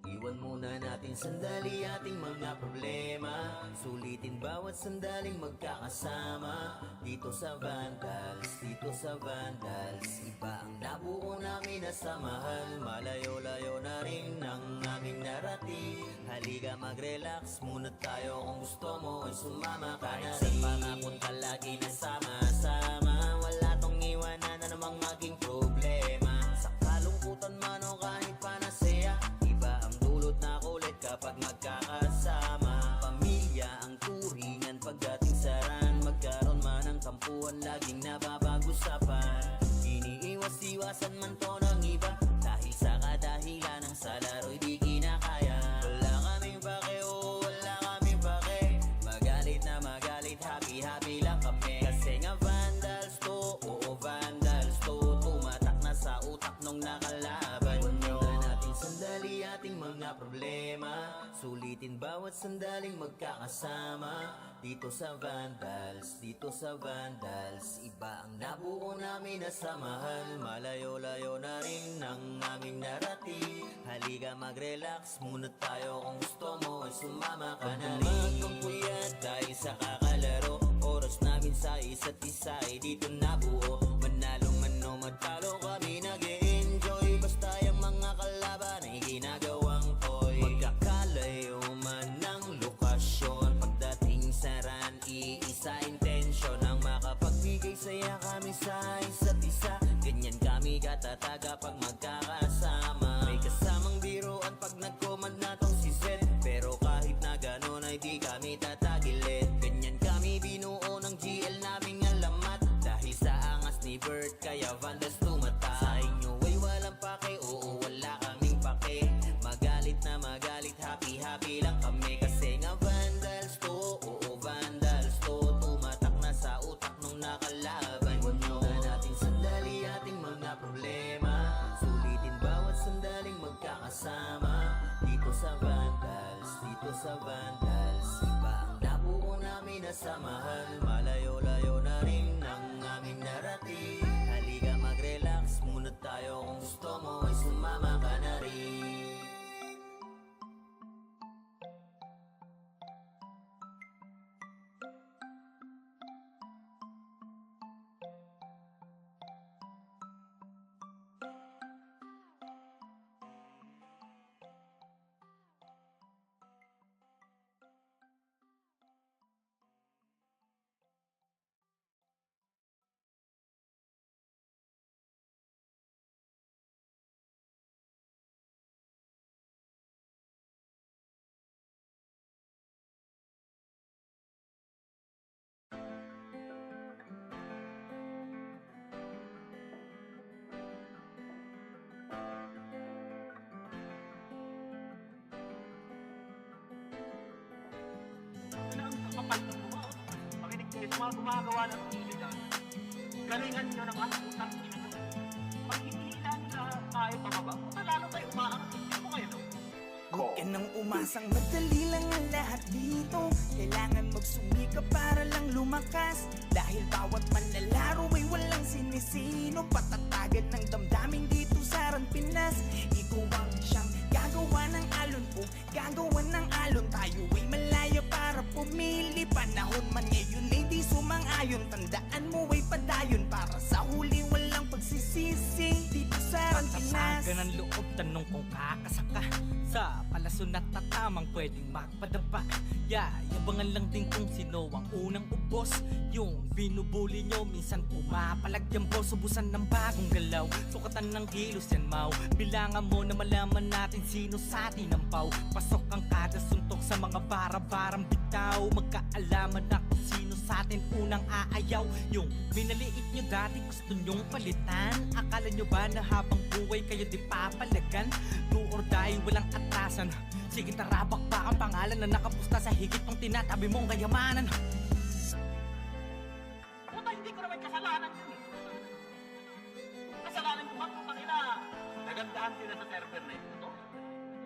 Iwan muna natin natin sandali ating mga problema. Sulitin bawat sandaling magkakasama. Dito sa Vandals, dito sa Vandals, iba ang nabuo namin na samahan. Malayo-layo na rin ang aming narating. Halika mag-relax muna tayo, kung gusto mo ay sumama ka na rin. Sa pangapunta lagi na sama-sama, wala tong iwanan na namang maging problema. Sa kalungkutan man o kahit panasaya, iba ang dulot na kulit kapag magkakasama. Pamilya ang turingan pagdating sa ran, magkaroon man ng tampuan laging napapag-usapan. Iniiwas-iwasan man to ng iba, dahil sa kadahilan ng sa laro'y di kinakaya. Wala kaming pake, oo wala kaming pake, magalit na magalit, happy-happy lang kami. Kasi nga Vandals to, oo Vandals to, tumatak na sa utak nung nakalaban nyo. Natin sandali ating mga problema, sulitin bawat sandaling magkakasama. Dito sa Vandals, dito sa Vandals, iba ang nabuo namin na samahan. Malayo-layo na rin ang aming narating. Halika mag-relax muna tayo, kung gusto mo ay sumama ka na rin. Kung puyat dahil sa kakalaro, oras namin sa isa't isa ay dito nabuo. Manalo man o matalo kami nag-e-enjoy, basta yung mga kalaban ay ginagawang toy. Magkakalayo man ng lokasyon, pagdating sa ran, iisa intensyon ang makapagbigay saya kami sa isa't isa. Ganyan kami katatag kapag magkakasama. May kasamang biruan pag nag-command na tong si Zed, pero kahit na ganon ay di kami tatagilid. Ganyan kami binuo ng GL naming alamat, dahil sa angas ni Bert kaya Vandals tumata. Sa inyo ay walang pake, oo wala kaming pake, magalit na magalit, happy-happy lang kami. Kasi nga Vandals to, oo Vandals to, tumatak na sa utak nung nakalaban nyo. Natin sandali ating mga problema, sulitin bawat sandaling magkakasama. Dito sa Vandals, dito sa Vandals, iba ang nabuo namin na samahan. Malayo-layo na rin ang aming narating. Halika mag-relax muna tayo, kung gusto mo ay sumama ka na rin. Kapal ng mga makinig kayo sa mga gumagawa ng video dyan. Galingan nyo ng mga utang ina. Pag hinihila nila tayo pababa, lalo tayo umaangat. Hindi mo kayo, no? Huwag ka nang umasang madali lang ang lahat dito. Kailangan magsumikap para lang lumakas, dahil bawat manlalaro ay walang sinisino. Patatagan ng damdamin dito sa Ran Pinas. Ikaw ang siyang gagawa ng alon po, gagawa ng alon. Tayo ay malaya para pumili. Panahon man ngayon ay di sumang-ayon. Tandaan mo ay padayon, para sa huli walang pagsisisi. Dito sa Ran Pinas, Patasagan ng loob, tanong kung kakasaka sa palason at tatamang pwedeng magpadapa. Yabangan lang din kung sino ang unang ubos. Yung binubuli nyo, minsan pumapalag yung boss. Ubusan ng bagong galaw, sukatan ng kilos yan mau. Bilangan mo na malaman natin sino sa atin ang pau. Pasok ang kada suntok sa mga bara-barang bitaw. Magkaalaman na kung sino sa atin unang aayaw. Yung minaliit nyo dati gusto nyong palitan. Akala nyo ba na habang buhay kayo di papalagan? Do or die, walang atrasan. Sige tarabak pa ang pangalan na nakapusta sa higit pang tinatabi mong kayamanan. Puta, hindi ko naman kasalanan yun eh. Kasalanan ko ba kung kanina nagandahan sila sa server na ito?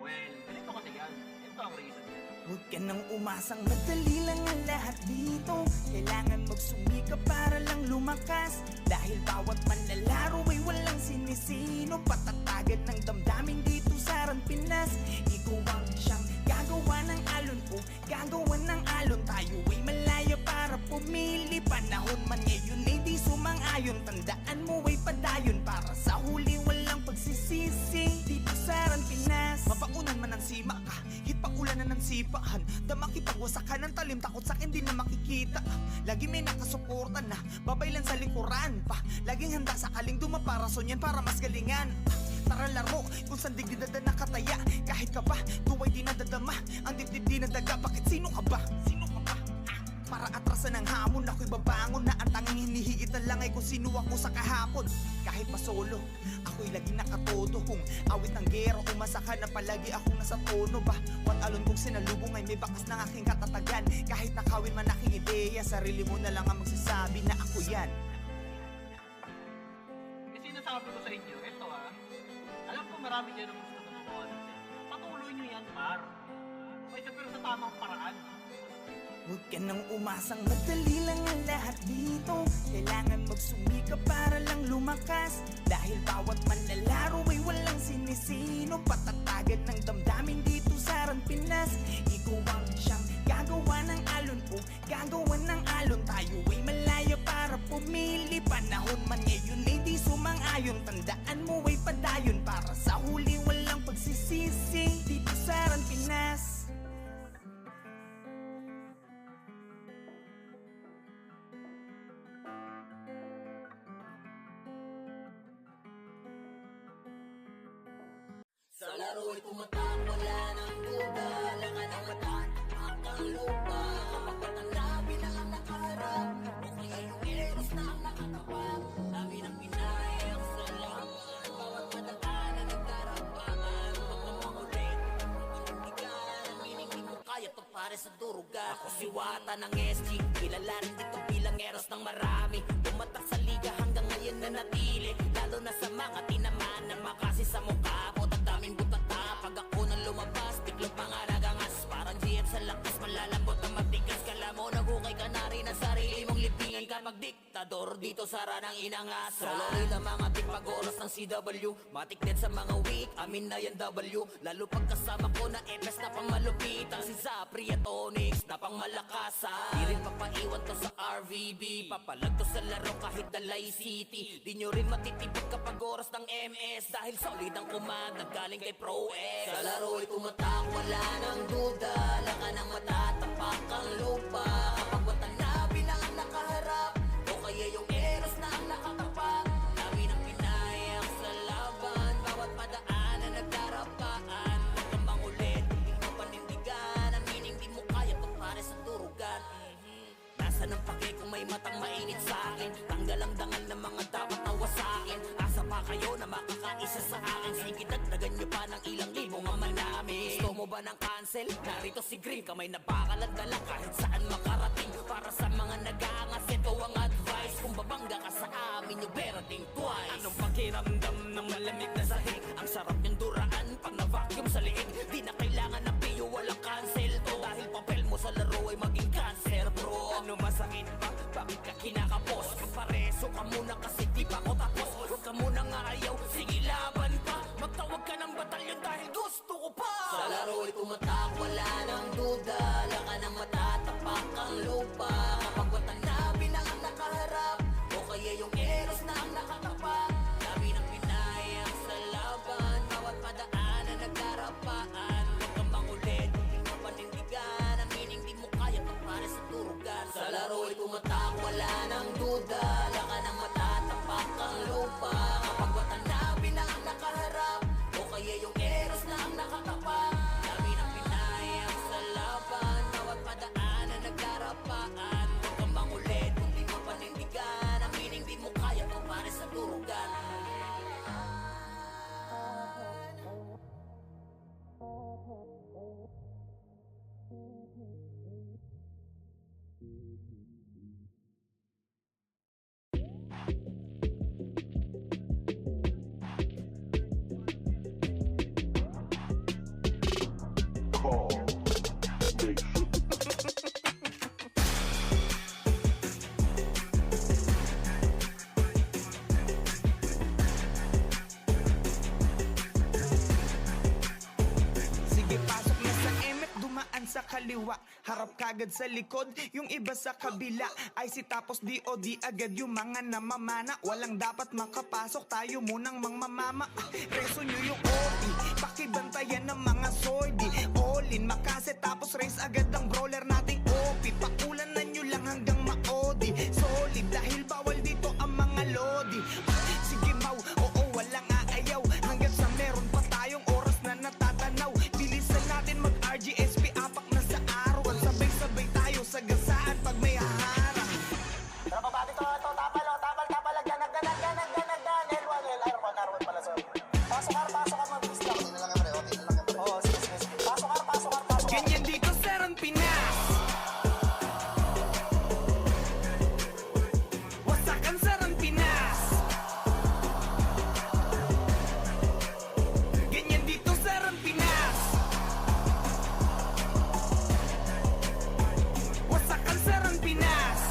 Well, ganito kasi yan. Ito ang reason yan. huwag ka nang umasang madali lang ang lahat dito. Kailangan magsumikap para lang lumakas, dahil bawat manlalaro ay walang sinisino. Patatagan ng damdamin dito sa Ran Pinas. Ikaw ang siyang gagawin gagawa ng alon o gagawan ng alon. Tayo ay malaya para pumili. Panahon man ngayon ay di sumang-ayon. Tandaan mo ay padayon para sa huli walang pagsisisi. Dito sa Ran Pinas, mabaunan man ang sima ka, hit pa ulanan ng sipahan. Damaki pagwasakan ng talim, takot sa akin di na makikita. Lagi may nakasuporta na, babaylan sa likuran pa. Laging handa sa kaling dumaparason yan para mas galingan. Tara laro, kung saan digdidada nakataya. Kahit ka ba, tuway di nadadama. Ang dibdib di nadaga, bakit sino ka ba? Sino ka ba? Para atrasan ng hamon, ako'y babangon na ang tanging hinihigit na lang ay kung sino ako sa kahapon. Kahit pa solo, ako'y laging nakatodo. Kung awit ng gero, umasaka na palagi akong nasa tono ba? What alon kung sinalubong ay may bakas ng aking katatagan. Kahit nakawin man aking ideya, sarili mo na lang ang magsasabi na ako yan. Kasi sinasabi ko sa inyo, ito alam ko marami dyan ang gusto na magawa natin. Patuloy nyo yan, par. Okay, pero sa tamang paraan. Huwag ka nang umasang madali lang ang lahat dito. Kailangan magsumikap para lang lumakas. Dahil bawat manlalaro ay walang sinisino. Patatagan ng damdamin dito sa Ran Pinas. Ikaw ang siyang gagawa ng alon o gagawan ng alon. Tayo ay malaya para pumili. Panahon man ngayon ay di sumang-ayon. Tandaan mo ay padayon para sa huli walang pagsisisi. Dito sa Ran Pinas. Sa laro'y tumatak, wala nang duda. Langan ang mata, ang lupa. Kapag matanabi na ang nakaharap, o kaya yung eros na ang nakatapat. Amin ang pinayang sa laban, bawat madaanan nagdarapaan. Pagkamangulit, inindigan, ang mining di mo kaya to pare sa durugan. Ako si Wata ng SG, kilala rin dito bilang eros ng marami. Tumatak sa liga hanggang ngayon na natili, lalo na sa mga tinaman ng makasi sa mukha mo. Daming butata, pag ako nang lumabas, tiklop mga nagangas. Parang GF sa lakas, malalambot na matigas. Kala mo nagukay ka na rin ang sarili mong libingan ka magdiktador dito sa ranang inangas. Solo rin ang mga tigpag-oras ng CW, matik din sa mga weak, amin na yan W. Lalo pagkasama ko na FS na pang malupitan, si Zapri at Onyx na pang malakasan. Di rin papaiwan to sa RVB, papalag to sa laro kahit Dalay City. Di nyo rin matitipid kapag oras ng MS, dahil solid ang command galing kay Pro X. Sa laro'y tumatak, wala nang duda. Langan ang mata, tapak ang lupa. Kapag watanabi na ang nakaharap, o kaya yung eros na ang nakatapak. Dami ng pinayak sa laban, bawat madaanan nagdarapaan. Huwag kang mangulit, hindi mo panindigan. Ang meaning di mo kaya to pare sa durugan. Nasaan ang pake kung may matang mainit sa akin? Tanggal ang dangal ng mga dapat nawa sa akin. Asa pa kayo na makakaisa sa akin? Sige, dagdagan nyo pa ng ilang libong ang manami. Gusto mo ba ng cancel? Narito si Green, kamay na bakal at dala kahit saan makarating. Para sa mga nag-aangas, ito ang advice. Kung babangga ka sa amin, you better think twice. Anong pakiramdam ng malamig na sahig? Ang sarap niyang duraan pag na-vacuum sa liig. Di na kailangan ng piyo, walang cancel to. Dahil papel mo sa laro ay maging cancer, bro. Ano masakit pa? Bakit ka kinakapos? Pareso ka muna kasi di pa ako tapos. Huwag ka muna nga ayaw, sige laban pa. Magtawag ka ng batalyon dahil gusto ko pa. Sa laro'y tumatak, wala nang duda. Langan ang mata, tapak ang lupa. Kapag watanabi na ang nakaharap, o kaya yung eros na ang nakatapak. Dami ng pinayang sa laban, bawat madaanan nagdarapaan. Huwag kang mangulit, hindi mo panindigan. Ang meaning di mo kaya to pare sa durugan. Sa laro'y tumatak, wala nang duda. Langan ang mata, tapak ang lupa. Kapag watanabi na ang nakaharap, o kaya yung eros na ang nakatapak. Dami ng pinayang sa laban, bawat madaanan nagdarapaan. Huwag kang mangulit, hindi mo panindigan. Ang meaning di mo kaya to pare sa durugan. sa kaliwa, harap kagad sa likod. Yung iba sa kabila ay si tapos DOD agad yung mga namamana. Walang dapat makapasok, tayo munang mangmamama. Reso nyo yung OP, pakibantayan ng mga sordi. All in, makase tapos race agad ang brawler nating OP. Pakulanan nyo lang hanggang maodi. Solid dahil bawal dito ang mga lodi. Sige mau, oo walang aayaw. Hanggang sa meron pa tayong oras na natatanaw. Bilisan natin mag-RGSP, apak na sa araw. At sabay-sabay tayo sa gasaan pag may haharang. Tara baba dito, ito, tapal, agdan, L1 pala, sorry. Pasok ka, mabilis lang. Okay na lang yan, pre, Oo, sige. Pasok ka. Ganyan dito sa Ran Pinas. Wasakan sa Ran Pinas. Ganyan dito sa Ran Pinas. Wasakan sa Ran Pinas.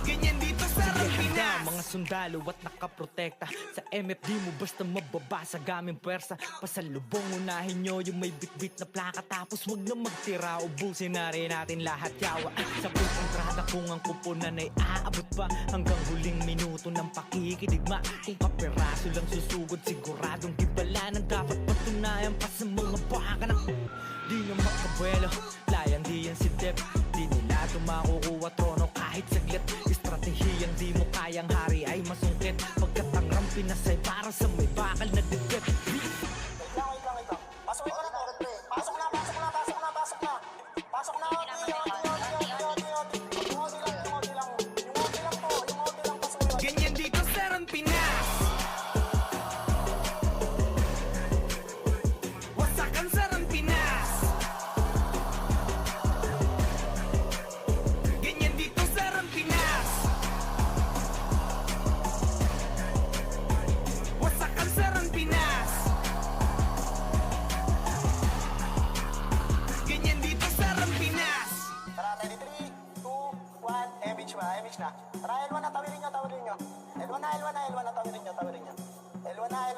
Ganyan dito sa Ran Pinas. Mga sundalo at nakaprotekta sa MFD mo basta mababasa gaming pwersa. Pasalubong unahin nyo yung may bitbit na plaka. Tapos wag na magtira, ubusin na rin natin lahat yawa. Sa kontrata kung ang kuponan ay aabot pa hanggang huling minuto ng pakikidigma. Kung kaperaso lang susugod, siguradong gibala ng dapat patunayan pa sa mga baka na di na makabuelo. Layang di yan si Dep, di nila tumakukuha trono kahit saglit. Estratehiyang di mo kayang hari ay masungkit. Pagkat ang Ran Pinas ay para sa may bakal na dibdib. Wait lang. Pasok na. Ganyan dito sa Ran Pinas. Wasakan sa Ran Pinas. Ganyan dito sa Ran Pinas. Wasakan sa Ran Pinas. Ganyan dito sa Ran Pinas. Tara, 3, 2, 1, MH na. Tara, L1 na, tawirin nyo. L1 na, tawirin nyo. L1 na,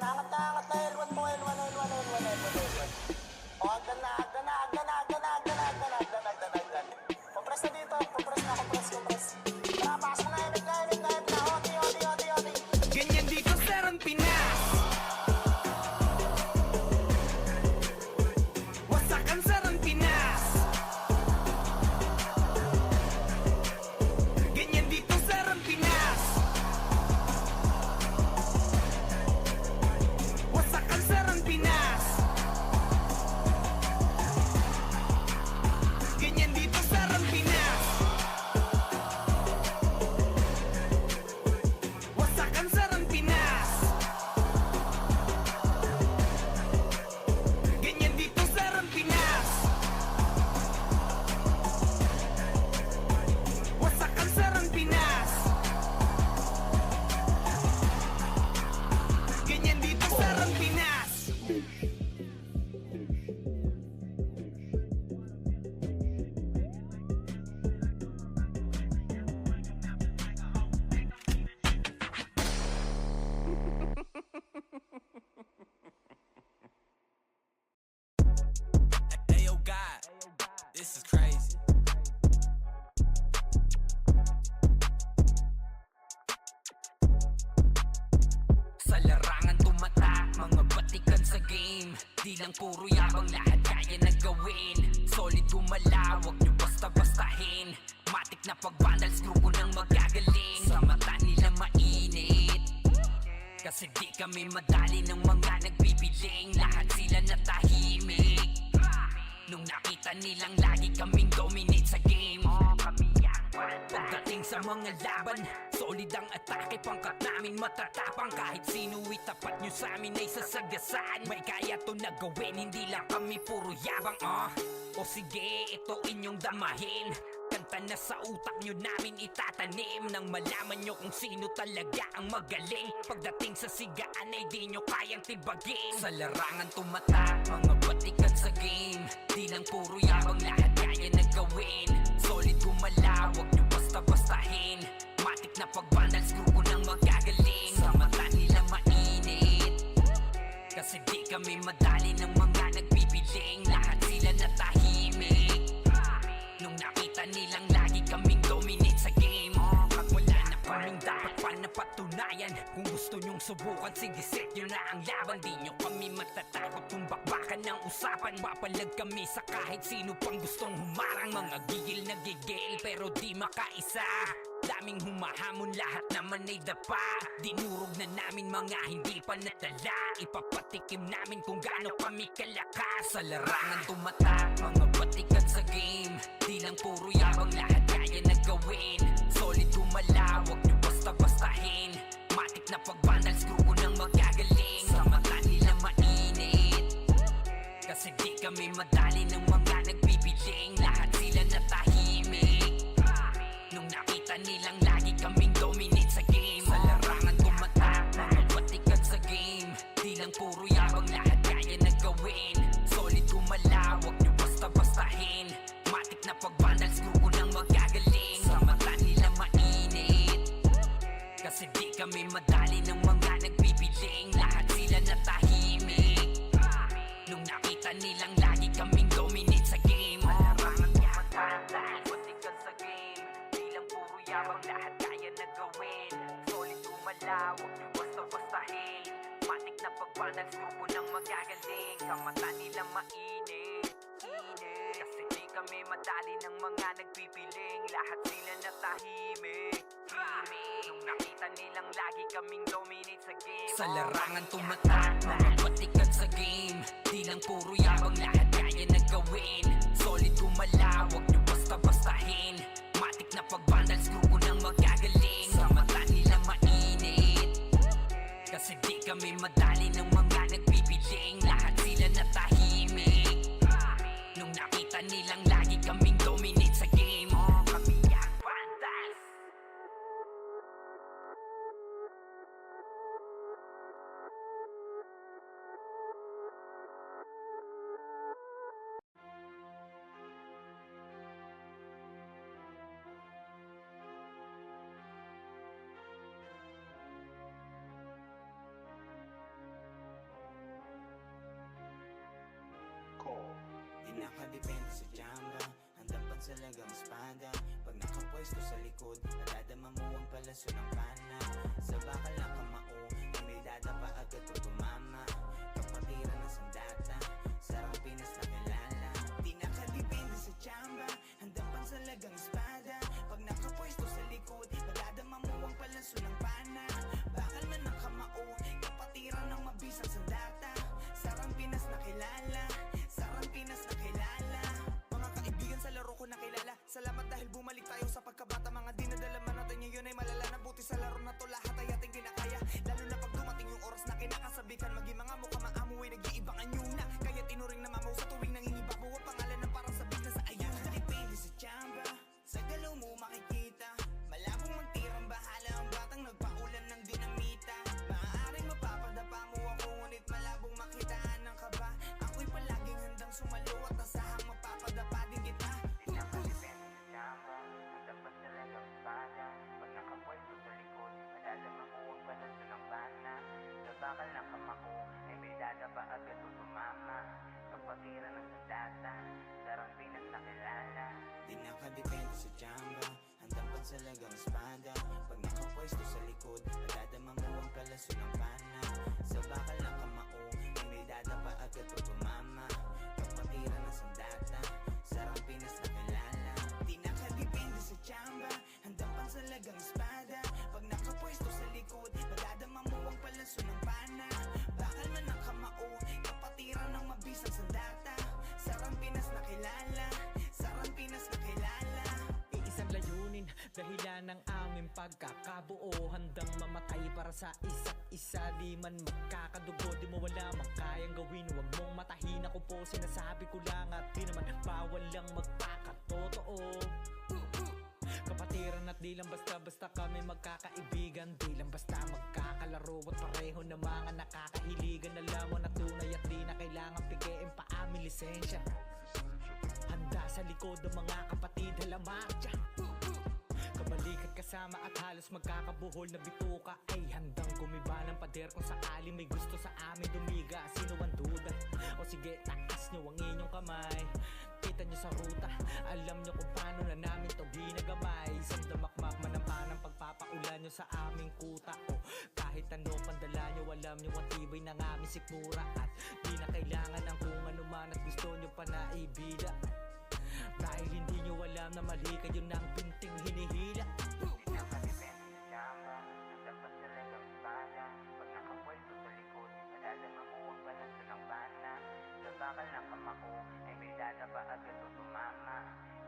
angat na, L1 po, L1. O, agdan na. Compress na dito, compress. Tara, pasok na, emit na. Odi. Ganyan dito sa Ran Pinas. Wasakan sa Ran Pinas. Ganyan dito sa Ran Pinas. Wasakan sa Ran Pinas. Ganyan dito sa Ran Pinas. Wasakan sa Ran Pinas. Ganyan dito sa Ran Pinas. Wasakan sa Ran Pinas. Ganyan dito sa Ran Pinas. Hey yo God, this is crazy. Sa larangan tumatak, mga batikan sa game. Di lang puro yabang, lahat kaya na gawin. Solid gumalaw, wag nyo basta-bastahin. Matik na pag-vandals, grupo nang magagaling. Sa mata nila mainit, kasi di kami madali ng mga nagbibiling. Lahat sila natahimik nung nakita nilang lagi kaming dominate sa game. Pagdating sa mga laban, solid ang atake. Pangkat namin matatapang, kahit sino itapat nyo sa amin ay sasagasaan. May kaya to na gawin, hindi lang kami puro yabang. O sige, ito inyong damahin. Kanta na sa utak nyo namin itatanim, nang malaman nyo kung sino talaga ang magaling. Pagdating sa sigaan ay di nyo kayang tibagin. Sa larangan tumatak, mga batikan sa game. Di lang puro yabang, lahat kaya na gawin. Solid gumalaw, wag nyo basta-bastahin. Matik na pag-vandals, grupo nang magagaling. Sa mata nila mainit, Kasi di kami madali ng mga nagpipiling, lahat sila natahimik. Nung nakita nilang lagi kaming dominate sa game, pag wala na kaming dapat pa napatunayan. Kung gusto nyong subukan, sige set nyo na ang laban. Di nyo kami matatakot kung bakbakan ng usapan. Papalag kami sa kahit sino pang gustong humarang. Mga gigil na gigil pero di makaisa. Daming humahamon, lahat naman ay dapa. Dinurog na namin mga hindi pa natala. Ipapatikim namin kung gaano kami kalakas. Sa larangan tumatak, mga batikan sa game. Di lang puro yabang, lahat kaya na gawin. Solid gumalaw, wag nyo basta-bastahin. Matik na pag-vandals, grupo nang magagaling. Sa mata nila mainit, kasi di kami madali ng mga nagpipiling, lahat sila natahimik. Nung nakita nilang lagi kaming dominate sa game, sa larangan tumatak, mga batikan sa game. Di lang puro yabang, lahat kaya na gawin. Solid gumalaw, wag nyo basta-bastahin. Matik na pag-vandals, grupo nang magagaling. Sa mata nila mainit, kasi di kami madali ng mga nagpipiling, lahat sila natahimik. Nung nakita nilang lagi kaming dominate sa game, larangan tumatak, batikan sa game. Di lang puro yabang, lahat kaya na gawin. Solid gumalaw, wag nyo basta-bastahin. Matik na pag-vandals, grupo nang magagaling. Sa mata nila mainit, kasi di kami madali ng mga nagpipiling, lahat sila natahimik. Nung nakita nilang lagi kaming dominate sa game, sa larangan tumatak, mga batikan sa game. Di lang puro yabang, lahat kaya na gawin. Solid gumalaw, wag nyo basta-bastahin. Matik na pag-vandals, grupo nang magagaling. Sa mata nila mainit, kasi di kami madali ng mga nagpipiling, lahat sila natahimik. Nung nakita nilang lagi kaming dominate sa game, kami ang vandals. Di nakadepende sa jamba, handang pansalagang espada. Pag nakapwesto sa likod, nadadama mo ang palaso ng pana. Sa bakal ng kamao, ay may dadapa agad o tumama. Kapatiran ng sandata, sarang Pinas na kilala. Di nakadepende sa jamba, handang pansalagang espada. Pag nakapwesto sa likod, nadadama mo ang palaso ng pana. Bakal man ng kamao, kapatiran ng mabisang sandata. Sarang Pinas na kilala, sarang Pinas na kilala. Mga kaibigan sa laro ko nakilala, salamat dahil bumalik tayo sa pagkabata. Mga dinadalaman natin ngayon ay malala na, buti sa laro na to lahat ay ating kinakaya. Lalo na pag dumating yung oras na kinakasabikan, maging mga mukha maamu ay nag-iibang anyo na. Kaya tinuring na mamaw sa tuwing nangingibabaw ang pangalan ng parang sabik na sa ayun. Nakadepende sa tsamba, sa galaw mo makikita. Malabong magtirang bahala ang batang nagpaulan ng dinamita. Maaaring mapapadapa mo ako, ngunit malabong makitaan ng kaba. Ako'y palaging handang sumalo at asahang mapapadapa din kita. Di nakadepende sa jamba, handang pansalagang espada. Pag nakapwesto sa likod, madadama mo ang palaso ng bana. Sa bakal ng kamao, ay may dadapa agad o tumama. Kapatiran ng sandata, sarang Pinas na kilala. Di nakadepende sa jamba, handang pansalagang espada. Pag nakapwesto sa likod, nadadama mo ang palaso ng pana. Sa bakal ng kamao, ay may dadapa agad o tumama. Kapatiran ng sandata, sarang Pinas na kilala. Di nakadepende sa jamba, handang pansalagang espada. Pag nakapwesto sa likod, nadadama mo ang palaso ng pana. Bakal man ng kamao, kapatiran ng mabisang sandata. Sarang Pinas na kilala, sarang Pinas na kilala. Iisang layunin, dahilan ng aming pagkakabuo. Handang mamatay para sa isa't isa. Di man magkakadugo, di mo wala mang kayang gawin. Huwag mong matahin ako po, sinasabi ko lang. At di naman bawal lang magpakatotoo. Kapatiran at di lang basta-basta kami magkakaibigan. Di lang basta magkakalaro at pareho na mga nakakahiligan. Alam mo na tunay at di na kailangan pigiin pa aming lisensya. Handa sa likod ng mga kapatid, halamarcha. Balikat kasama at halos magkakabuhol na bituka ay handang gumiba ng pader kung sakali may gusto sa amin dumiga. Sino ang duda? O sige, taas nyo ang inyong kamay. Kita nyo sa ruta, alam nyo kung paano na namin to ginagamay. Isang damakmak manampan ang pagpapaulan nyo sa aming kuta. O kahit ano pandala nyo, alam nyo ang tibay ng aming sikmura. At di na kailangan ng kung ano man at gusto nyo pa na ibida. Dahil hindi nyo alam na mali kayo ng pinting hinihila. Pinakadepende sa tsamba, dapat talagang espada. Pag nakapwesto sa likod, madadama mo ang balanso ng bana. Sa bakal ng kamako, ay may dadaba agad o tumama.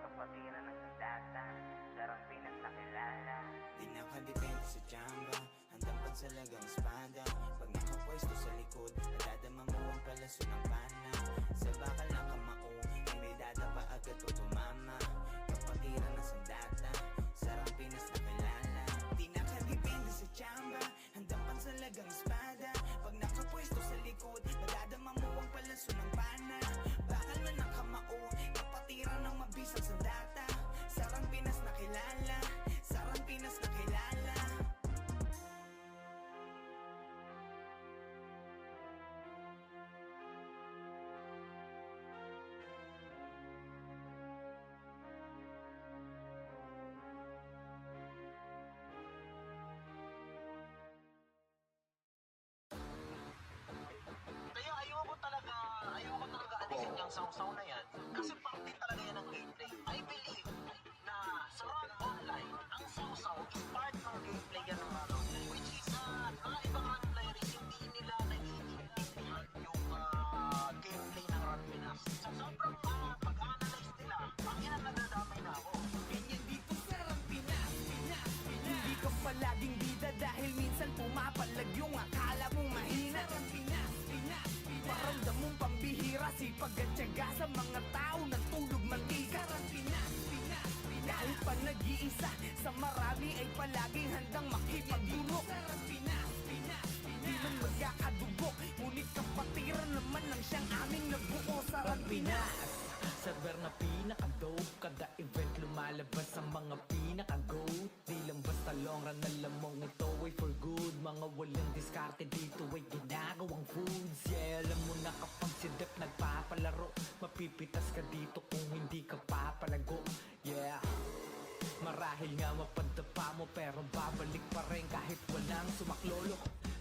Kapatiran ng sandata, sarang Pinas na kilala. Di nakadepende sa tsamba, handang pansalagang espada. Pag nakapwesto sa likod, nadadama mo ang palaso ng pana. Sa bakal ng kamao, ay may dadaba agad o tumama. Kapatiran ng sandata, sarang Pinas na kilala. Di nakadepende sa tsamba, handang pansalagang espada. Pag nakapwesto sa likod, nadadama mo ang palaso ng pana. Bakal man ng kamao, kapatiran ng mabisang sandata. Sarang Pinas na kilala, sarang Pinas na kilala. Kaya ayoko talaga alisin yung sausaw na yan. Kasi parte talaga yan ng gameplay. I believe na sa Run Online, ang sausaw is part ng gameplay yan ng Run Online. Which is, mga ibang Run players, hindi nila naiintindihan yung gameplay ng Run Pinas. So sobrang pag-analyze nila, ang ina nadadamay na ako. Ganyan dito sa Pinas, Pinas, Pinas. Hindi ka palaging bida dahil minsan pumapalag yung akala mong mahina. Pinas, Pinas, Pinas. Paramdam mong pambihira, sipag at tiyaga sa mga tao nagtulog mantika. Pinas, Pinas, Pinas. Kahit pa nag-iisa, sa marami ay palaging handang makipagdulok. Pinas, Pinas, Pinas. Di man magkakadugo, ngunit kapatiran naman ng siyang aming nabuo sa Pinas. Server na pinaka-dope, kada event lumalabas ang mga pinaka-goat. Di lang basta long run, alam mong ito ay for good. Mga walang diskarte dito ay ginagawang foods. Yeah, alam mo na kapag si Dep nagpapalaro, mapipitas ka dito kung hindi ka papalago. Yeah, marahil nga mapadapa mo pero babalik pa rin kahit walang sumaklolo.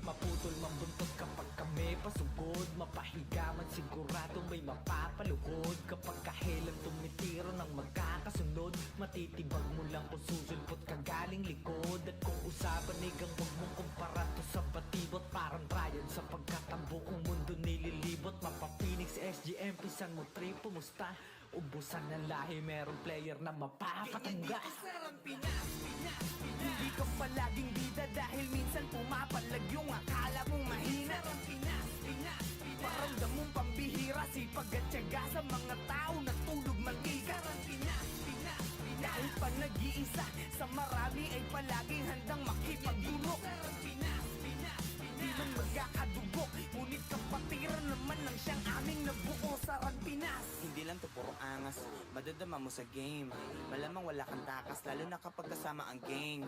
Maputol man buntot kapag kami pasugod, mapahiga man siguradong may mapapalugod. Kapag kahelang tumitiro ng magkakasunod, matitibag mo lang kung susulpot ka galing likod. At kung usapan ay gang wag mong kumpara to sa batibot, parang Ryan sapagkat ang buong mundo nililibot. Mapa-Phoenix, SGM, pisan mo trip, pumusta? Ubusan ng lahi, merong player na mapapatangga. Pinas, Pinas, Pinas. Hindi ka palaging bida dahil minsan pumapalag yung akala mong mahina. Pinas, Pinas, Pinas. Paramdam mong pambihira, sipag at tiyaga sa mga tao nagtulog mantika. Pinas, Pinas, Pinas. Kahit pa nag-iisa, sa marami ay palaging handang makipagdulok. Pinas, Pinas, Pinas. Di man magkakadugo, ngunit kapatiran naman ng siyang aming nabuo sa Pinas. Hindi lang to puro angas, madadama mo sa game. Malamang wala kang takas, lalo na kapag kasama ang gang.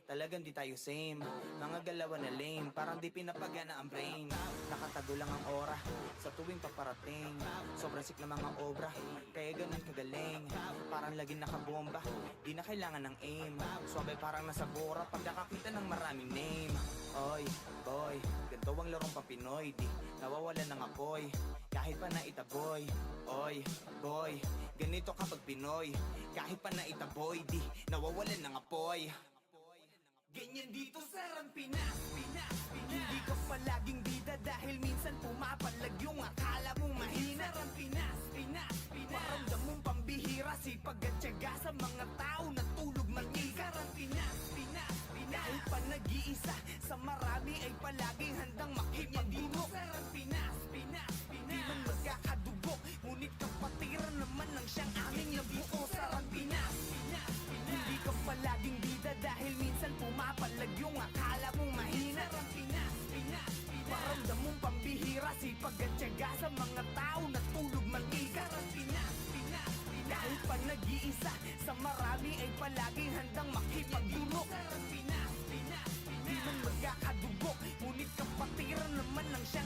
Talagang di tayo same. Mga galawan na lame, parang di pinapagana ang brain. Nakatago lang ang aura sa tuwing paparating. Sobrang sick na mga obra, kaya ganun kagaling. Parang laging nakabomba, di na kailangan ng aim. Suwabay parang nasa bora pag nakakita ng maraming name. Oy, boy, ganito ang larong papinoy, di nawawala ng apoy, kahit pa naitaboy. Oy, boy, ganito kapag Pinoy, kahit pa naitaboy, di nawawalan ng apoy. Ganyan dito sa Pinas, Pinas, Pinas. Hindi ka palaging bida dahil minsan pumapalag yung akala mong mahina. Pinas, Pinas, Pinas. Paramdam mong pambihira, sipag at tiyaga sa mga tao nagtulog mantika. Pinas, Pinas, Pinas. Kahit pa nag-iisa, sa marami ay palaging handang makipagdulok. Pinas, Pinas, Pinas. Di man magkakadugo, ngunit kapatiran naman ng siyang aming nabuo sa Pinas, Pinas, Pinas. Hindi ka palaging bida dahil minsan pumapalag yung akala mong mahina. Pinas, Pinas, Pinas. Paramdam mong pambihira, sipag at tiyaga sa mga tao nagtulog mantika. Pinas, Pinas, Pinas. Kahit pa nag-iisa sa marami ay palaging handang makipagdulog. Di man magkakadugo, ngunit kapatiran naman ng siya